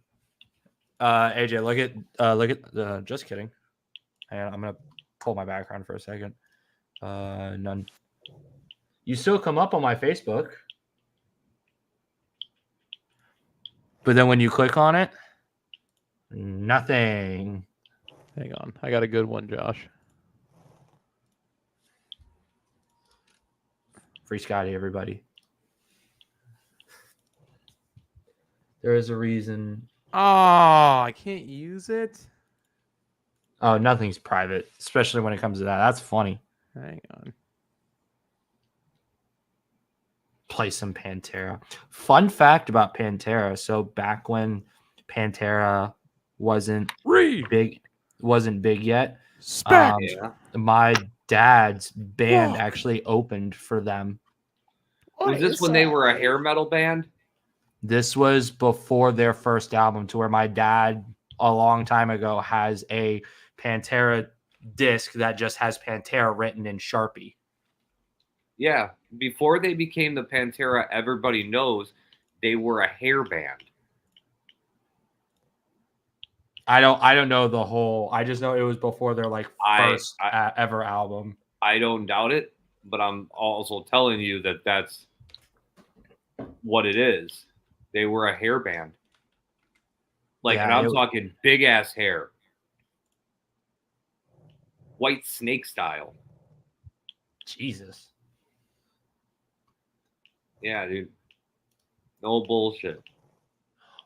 AJ, look at just kidding. And I'm gonna pull my background for a second. None. You still come up on my Facebook. But then when you click on it, nothing. hang on, I got a good one, Josh. Free Scotty, everybody. There is a reason. Oh, I can't use it. Oh, nothing's private, especially when it comes to that. That's funny. Hang on. Play some Pantera. Fun fact about Pantera. So back when Pantera wasn't big yet, Spec. my dad's band actually opened for them. Was this when they were a hair metal band? This was before their first album, to where my dad a long time ago has a Pantera disc that just has Pantera written in Sharpie. Yeah, before they became the Pantera everybody knows, they were a hair band. I don't know the whole. I just know it was before their first ever album. I don't doubt it, but I'm also telling you that that's what it is. They were a hair band. And I'm talking big ass hair. White Snake style. Jesus. Yeah, dude. No bullshit.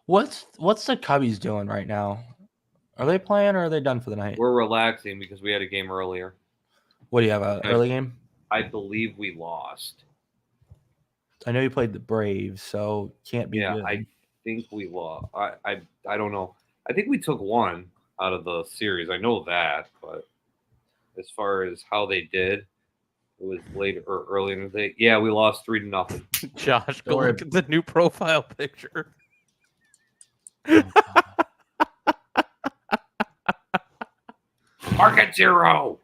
What's the Cubbies doing right now? Are they playing or are they done for the night? We're relaxing because we had a game earlier. What do you have, an early game? I believe we lost. I know you played the Braves, so can't be good. I think we lost. I don't know. I think we took one out of the series. I know that, but as far as how they did, it was later or early in the day. Yeah, we lost 3-0. Josh, go look at the new profile picture. Mark at 0.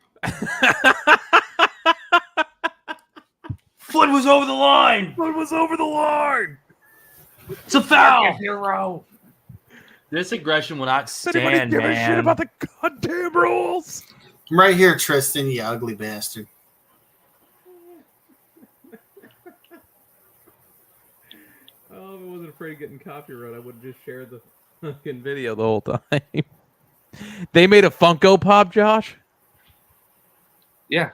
Foot was over the line. What was over the line? It's a foul. Mark at 0. This aggression will not Does anybody stand, give a shit man. about the goddamn rules? I'm right here, Tristan, you ugly bastard. Oh, if I wasn't afraid of getting copyright, I would have just shared the fucking video the whole time. They made a Funko Pop, Josh? Yeah.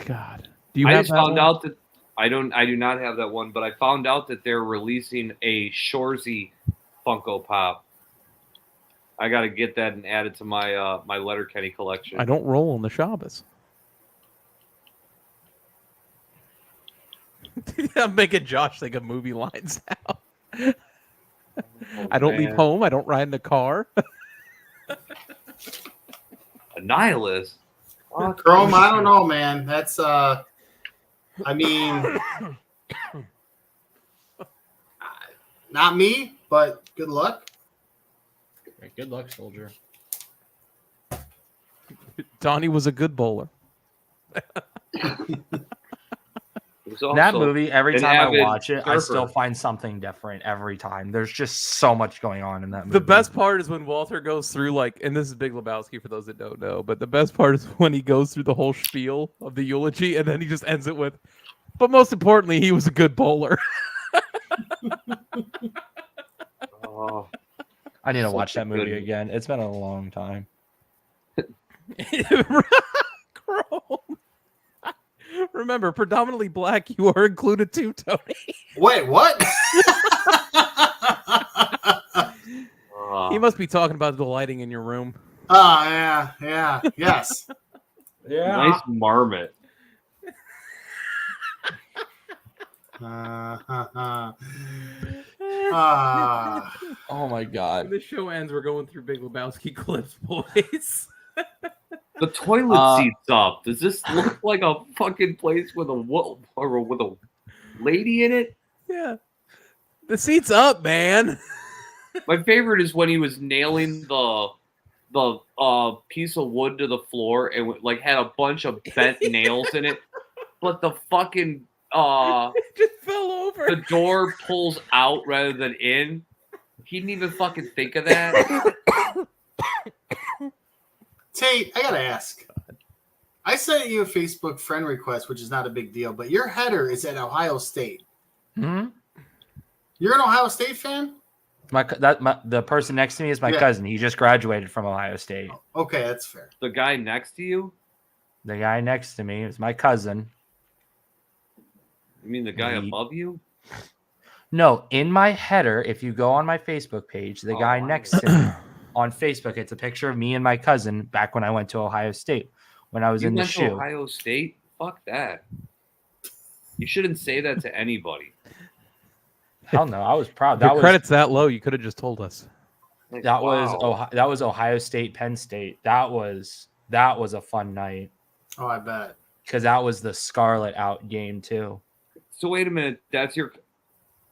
God. Do you I have just that found one? out that I do not have that one, but I found out that they're releasing a Shorzy Funko Pop. I got to get that and add it to my my Letterkenny collection. I don't roll on the Shabbos. I'm making Josh think of movie lines now. I don't leave home. I don't ride in the car. A nihilist. Chrome, I don't know, man. That's I mean, not me, but good luck. Good luck, soldier. Donnie was a good bowler. That movie, every an time I avid watch it, I surfer. still find something different every time. There's just so much going on in that movie. The best part is when Walter goes through, and this is Big Lebowski for those that don't know, but the best part is when he goes through the whole spiel of the eulogy and then he just ends it with, but most importantly, he was a good bowler. Oh, I need to watch that movie again. It's been a long time. Chrome. Remember, predominantly black, you are included too, Tony. Wait, what? He must be talking about the lighting in your room. Oh, yeah, yes. nice marmot. Oh my god. When this show ends, we're going through Big Lebowski clips, boys. The toilet seat's up. Does this look like a fucking place with with a lady in it? Yeah. The seat's up, man. My favorite is when he was nailing the piece of wood to the floor and had a bunch of bent nails in it, but the fucking It just fell over. the door pulls out rather than in. He didn't even fucking think of that. Tate, I gotta ask. I sent you a Facebook friend request, which is not a big deal, but your header is at Ohio State. Hmm? You're an Ohio State fan? The person next to me is my cousin. He just graduated from Ohio State. Okay, that's fair. The guy next to you? The guy next to me is my cousin. You mean the guy above you? No, in my header, if you go on my Facebook page, the guy next to me on Facebook. It's a picture of me and my cousin back when I went to Ohio State when I was You in the went to shoe. Ohio State? Fuck that. You shouldn't say that to anybody. Hell no, I was proud. Your credit's that low. You could have just told us. Like, That wow. was Ohio State, Penn State. That was a fun night Oh, I bet. because that was the Scarlet out game too. So wait a minute.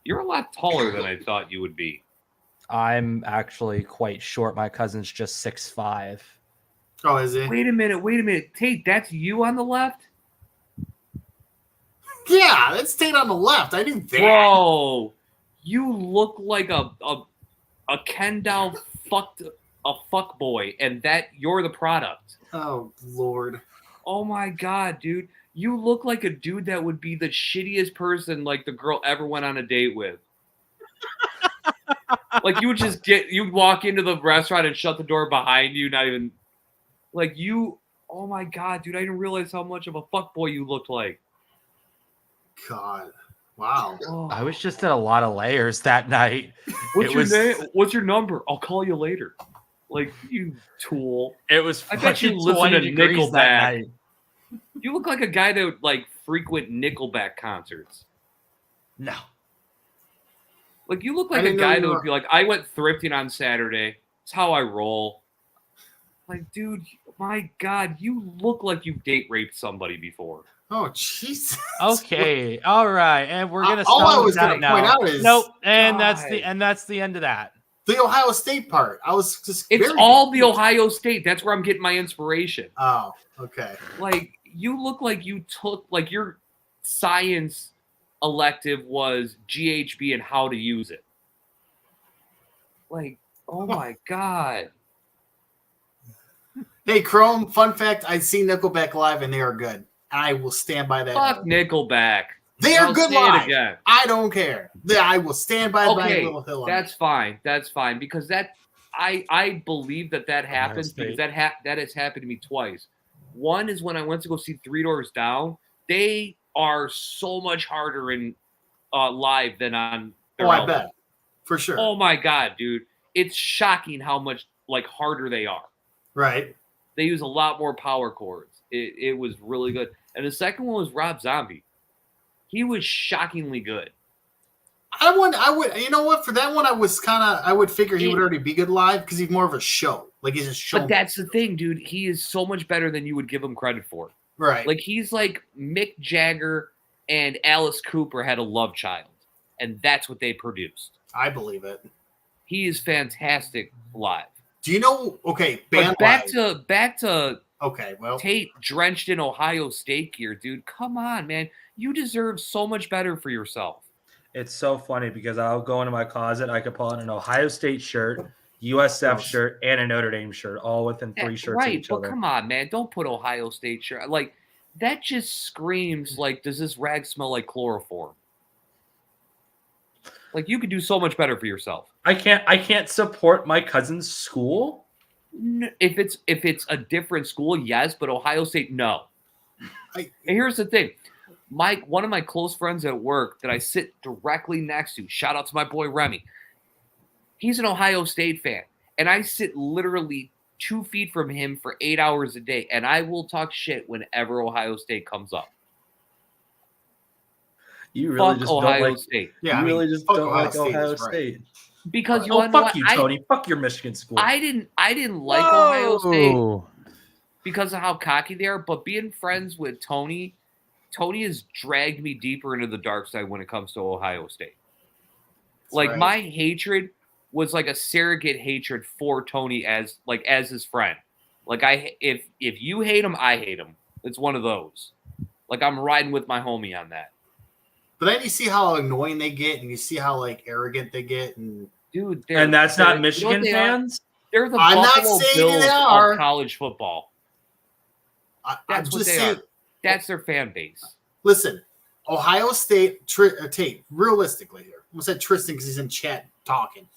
You're a lot taller than I thought you would be. I'm actually quite short. My cousin's just 6'5". Oh, is he? Wait a minute. Tate, that's you on the left? Yeah, that's Tate on the left. I knew that. Bro, you look like a Ken doll fuck boy, and that you're the product. Oh, Lord. Oh my god, dude. You look like a dude that would be the shittiest person like the girl ever went on a date with. Like you'd walk into the restaurant and shut the door behind you, not even like you. Oh my god, dude! I didn't realize how much of a fuckboy you looked like. God. Wow. Oh. I was just in a lot of layers that night. What's your name? What's your number? I'll call you later. Like you tool. It was. I bet you fucking listen 20 to degrees that Nickelback. night. You look like a guy that would like frequent Nickelback concerts. No. Like you look I like a didn't know guy you that were- would be like, I went thrifting on Saturday. It's how I roll. Like, dude, my God, you look like you date raped somebody before. Oh, Jesus. Okay. All right. And we're gonna All I stop was that gonna now. point out is- nope. And God. that's the end of that. The Ohio State part. I was just. It's very all the confused. Ohio State. That's where I'm getting my inspiration. Oh, okay. Like, you look like you took, like, your science elective was GHB and how to use it. Like, oh my God. Hey, Chrome, fun fact, I've seen Nickelback live and they are good. I will stand by that. Fuck Nickelback. They are I'll good say it live. again. I don't care. I will stand by my Okay, little hill on that's fine. That's fine because I believe that happens State. because that has happened to me twice. One is when I went to go see Three Doors Down. They are so much harder in live than on that. their Oh, I album. bet. For sure. Oh my God, dude. It's shocking how much like harder they are. Right. They use a lot more power chords. It was really good. And the second one was Rob Zombie. He was shockingly good. I would, you know what? For that one, I would figure he would already be good live because he's more of a show. Like he's a show. But that's the thing, dude. He is so much better than you would give him credit for. Right. Like he's like Mick Jagger and Alice Cooper had a love child, and that's what they produced. I believe it. He is fantastic live. Do you know? Okay, But band back to Okay, well, Tate drenched in Ohio State gear, dude. Come on, man. You deserve so much better for yourself. It's so funny because I'll go into my closet. I could pull out an Ohio State shirt, USF shirt, and a Notre Dame shirt, all within 3 shirts of Right, each but other. come on, man. Don't put Ohio State shirt. Like, that just screams like, does this rag smell like chloroform? Like, you could do so much better for yourself. I can't support my cousin's school. If it's a different school, yes, but Ohio State, no. And here's the thing. One of my close friends at work that I sit directly next to, shout out to my boy Remy, he's an Ohio State fan. And I sit literally 2 feet from him for 8 hours a day, and I will talk shit whenever Ohio State comes up. You really Fuck just Ohio don't like. State. yeah, You really just fuck don't like Ohio is right. State. Because you Oh, want to know fuck what? you, Tony. Fuck your Michigan school. I didn't like Ohio State Whoa. because of how cocky they are, but being friends with Tony has dragged me deeper into the dark side when it comes to Ohio State. Like right. my hatred was like a surrogate hatred for Tony as his friend. Like if you hate him, I hate him. It's one of those. Like I'm riding with my homie on that. But then you see how annoying they get, and you see how like arrogant they get, and Dude, and that's not you know what Michigan they are? fans. They're the I'm not Buffalo saying Bills they are. of college football. I'm That's what just they saying. are. That's their fan base. Listen, Ohio State, Tate, realistically here. I said Tristan because he's in chat talking.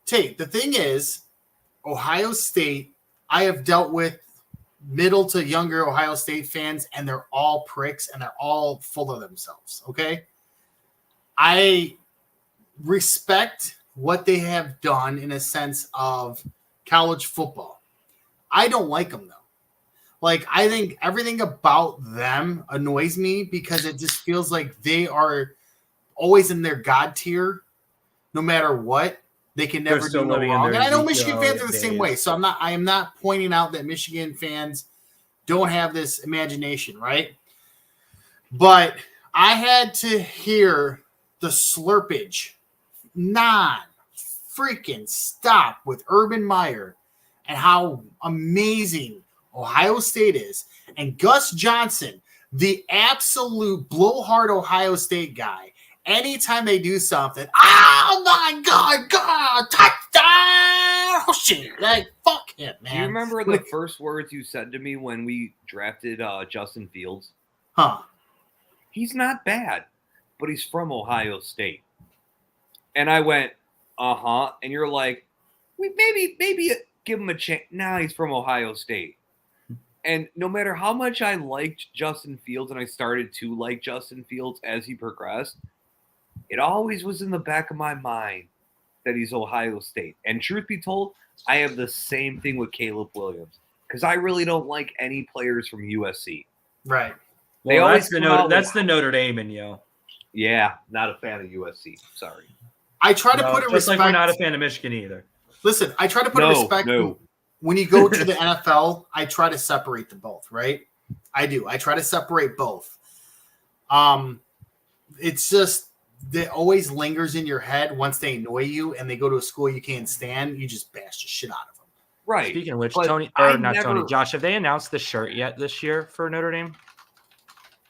Tate, the thing is, Ohio State, I have dealt with middle to younger Ohio State fans, and they're all pricks, and they're all full of themselves, okay? I respect what they have done in a sense of college football. I don't like them though. Like, I think everything about them annoys me because it just feels like they are always in their God tier, no matter what. They can They're never still do no living in wrong. their And I know Ezekiel Michigan fans are the same days. way. So I am not pointing out that Michigan fans don't have this imagination, right? But I had to hear the slurpage freaking stop with Urban Meyer and how amazing Ohio State is. And Gus Johnson, the absolute blowhard Ohio State guy, anytime they do something, oh my God, touchdown! Oh shit, like fuck him, man. Do you remember the first words you said to me when we drafted Justin Fields? Huh? He's not bad, but he's from Ohio State. And I went, uh-huh. And you're like, maybe give him a chance. Nah, he's from Ohio State. And no matter how much I liked Justin Fields, and I started to like Justin Fields as he progressed, it always was in the back of my mind that he's Ohio State. And truth be told, I have the same thing with Caleb Williams because I really don't like any players from USC. Right. They Well, always that's the Notre Dame in you. Yeah, not a fan of USC. Sorry. I try to put it Just respect. like we're not a fan of Michigan either. Listen, I try to put respect. No. When you go to the NFL, I try to separate them both, right? I do. I try to separate both. It's just that always lingers in your head once they annoy you and they go to a school you can't stand, you just bash the shit out of them. Right. Speaking of which, But Tony, I or not never- Tony, Josh, have they announced the shirt yet this year for Notre Dame?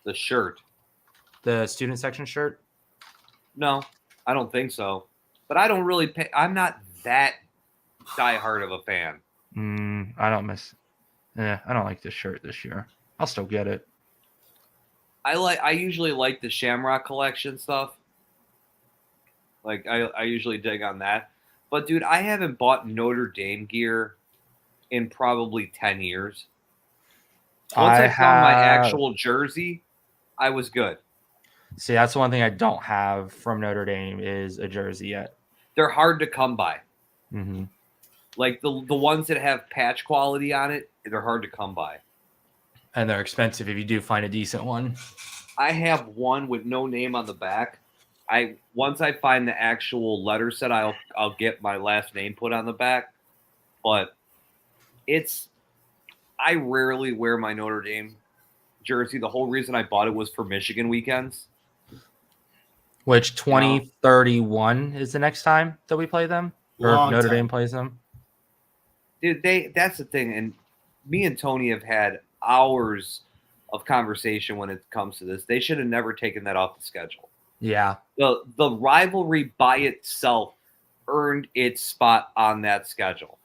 The shirt. The student section shirt? No, I don't think so. But I don't really pay. I'm not that diehard of a fan. I don't like this shirt this year. I'll still get it. I usually like the Shamrock collection stuff. Like I usually dig on that. But dude, I haven't bought Notre Dame gear in probably 10 years. Once I found my actual jersey, I was good. See, that's the one thing I don't have from Notre Dame is a jersey yet. They're hard to come by. Mm-hmm. Like the ones that have patch quality on it, they're hard to come by. And they're expensive if you do find a decent one. I have one with no name on the back. Once I find the actual letter set, I'll get my last name put on the back. But I rarely wear my Notre Dame jersey. The whole reason I bought it was for Michigan weekends. Which 2031 is the next time that we play them? Or Long Notre time. Dame plays them? Dude, that's the thing. And me and Tony have had hours of conversation when it comes to this. They should have never taken that off the schedule. Yeah. The rivalry by itself earned its spot on that schedule.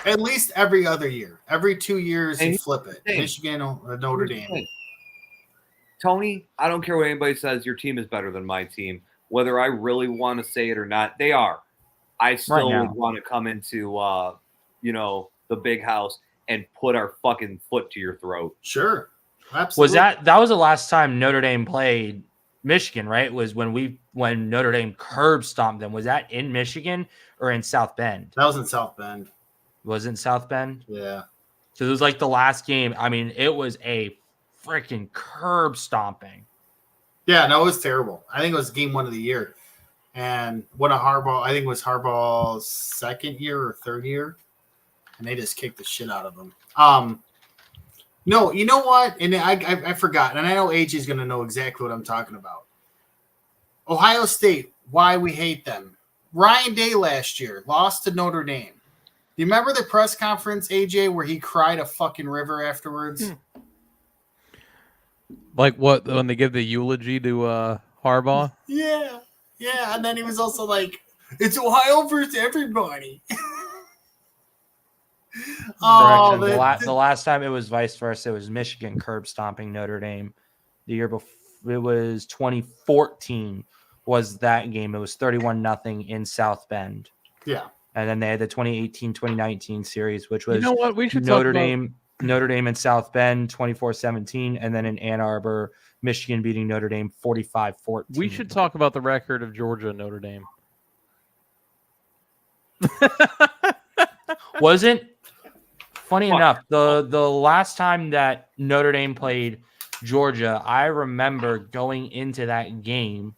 At least every other year. Every 2 years, And you flip it. thing. Michigan or Notre Dame. Tony, I don't care what anybody says. Your team is better than my team. Whether I really want to say it or not, they are. I still now. would want to come into, the big house and put our fucking foot to your throat. Sure. Absolutely. That was the last time Notre Dame played Michigan, right? Was when Notre Dame curb stomped them. Was that in Michigan or in South Bend? That was in South Bend. Was it in South Bend? Yeah. So it was like the last game. I mean, it was a freaking curb stomping. Yeah, no, it was terrible. I think it was game 1 of the year. And I think it was Harbaugh's second year or third year. And they just kicked the shit out of him. No, you know what? And I forgot. And I know AJ is going to know exactly what I'm talking about. Ohio State, why we hate them. Ryan Day last year lost to Notre Dame. Do you remember the press conference, AJ, where he cried a fucking river afterwards? Like what when they give the eulogy to Harbaugh? Yeah. Yeah. And then he was also like, it's Ohio versus everybody. Correction. man. The last time it was vice versa. It was Michigan curb stomping Notre Dame. The year before, it was 2014 was that game. It was 31-0 in South Bend. Yeah. And then they had the 2018-2019 series, which was You know what? We should Notre talk Dame and South Bend 24-17, and then in Ann Arbor, Michigan beating Notre Dame 45-14. We should talk about the record of Georgia and Notre Dame. Wasn't funny Fuck. enough, the last time that Notre Dame played Georgia, I remember going into that game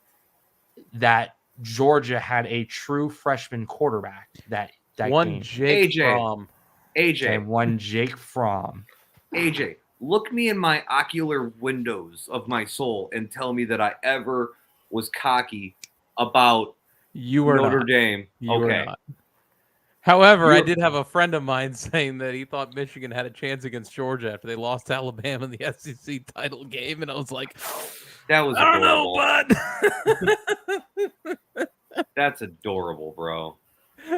that Georgia had a true freshman quarterback that One game. Jake AJ. Fromm. AJ, And one Jake Fromm. AJ, look me in my ocular windows of my soul and tell me that I ever was cocky about You were Notre not. Dame. You were Okay. not. However, I You're- did have a friend of mine saying that he thought Michigan had a chance against Georgia after they lost to Alabama in the SEC title game, and I was like, That was I don't adorable. know, bud. That's adorable, bro.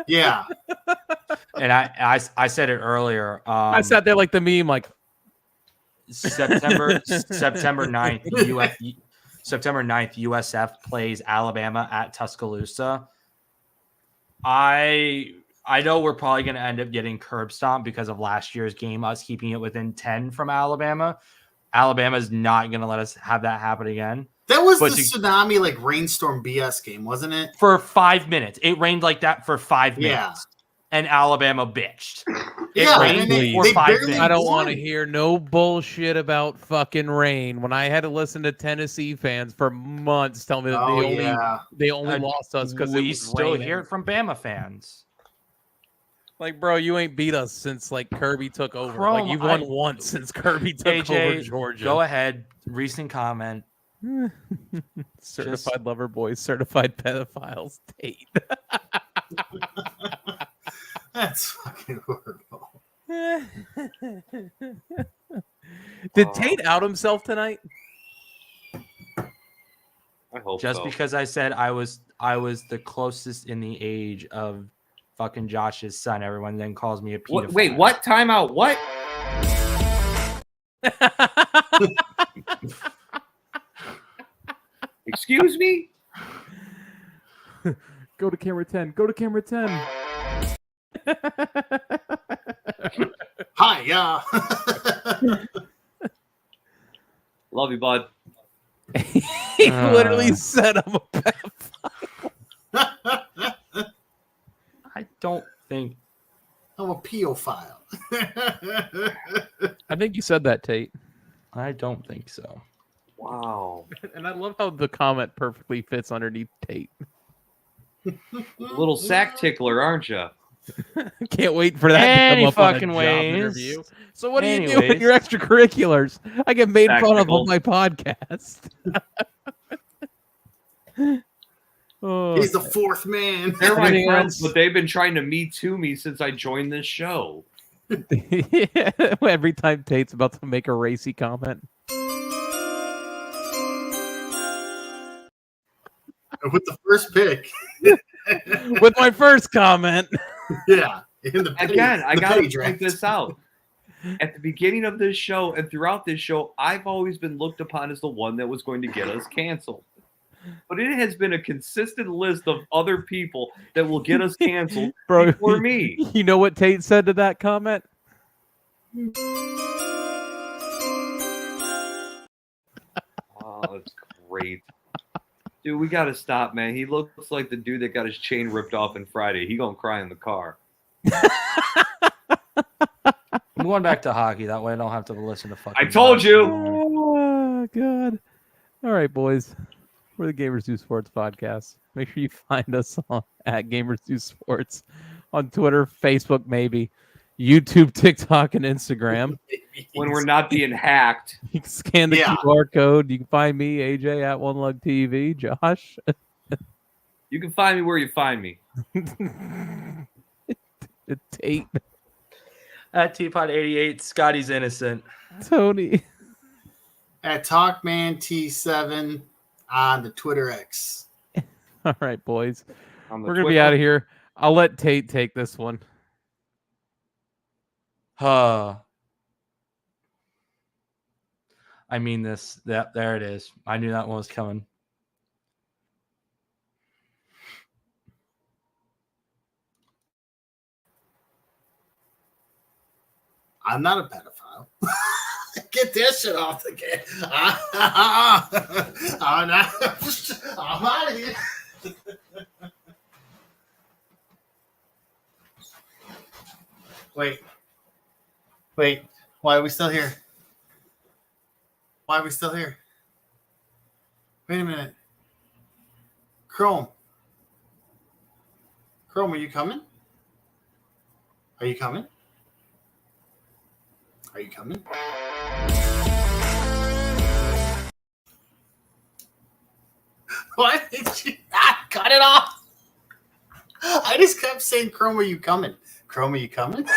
Yeah. And I said it earlier. I sat there like the meme, like, September 9th, September 9th, USF plays Alabama at Tuscaloosa. I know we're probably going to end up getting curb stomped because of last year's game, us keeping it within 10 from Alabama. Alabama's not going to let us have that happen again. That was But the tsunami, like, rainstorm BS game, wasn't it? For 5 minutes. It rained like that for 5 minutes. Yeah. And Alabama bitched. Yeah, rained and then please. they 5 barely minutes. I don't won. want to hear no bullshit about fucking rain. When I had to listen to Tennessee fans for months tell me that Oh, they yeah. only lost us because we it was still raining. hear it from Bama fans. Like, bro, you ain't beat us since like Kirby took over. Chrome, like you've won once since Kirby took over AJ, Georgia. go ahead. Recent comment. Certified lover boys, certified pedophiles, Tate. That's fucking horrible. Did Tate out himself tonight? I hope Just so. because I said I was the closest in the age of fucking Josh's son, everyone then calls me a pedophile. Wait, what? Timeout. What? Excuse me? Go to camera 10. Go to camera 10. Hi, yeah. Love you, bud. He literally said I'm a pedophile. I don't think. I'm a pedophile. I think you said that, Tate. I don't think so. Wow. And I love how the comment perfectly fits underneath Tate. Little sack tickler, aren't you? Can't wait for that Any to come up fucking on a job ways. interview. So what do you do in Anyways. your extracurriculars? I get made Sack fun of pickle. on my podcast. Oh, He's the fourth man. They're my Anything friends, else? but they've been trying to me too me since I joined this show. yeah, every time Tate's about to make a racy comment. With the first pick. With my first comment. Yeah. In the penny, Again, I the gotta penny point draft. this out. At the beginning of this show and throughout this show, I've always been looked upon as the one that was going to get us canceled. But it has been a consistent list of other people that will get us canceled Bro, before me. You know what Tate said to that comment? Oh, that's great. Dude, we gotta stop, man. He looks like the dude that got his chain ripped off in Friday. He gonna cry in the car. I'm going back to hockey. That way I don't have to listen to fucking. I told you. Oh, God. All right, boys. We're the Gamers Do Sports podcast. Make sure you find us on at Gamers Do Sports on Twitter, Facebook, maybe YouTube, TikTok, and Instagram. When we're not being hacked. You can scan the Yeah. QR code. You can find me, AJ, at One Lug TV. Josh. You can find me where you find me. Tate. At Teapot88, Scotty's innocent. Tony. At TalkmanT7 on the Twitter X. All right, boys. On the We're going to be Twitter. out of here. I'll let Tate take this one. I mean this. There it is. I knew that one was coming. I'm not a pedophile. Get this shit off the game. I'm out of here. Wait, why are we still here? Why are we still here? Wait a minute. Chrome. Chrome, are you coming? Are you coming? Are you coming? Why did you not cut it off? I just kept saying, Chrome, are you coming? Chrome, are you coming?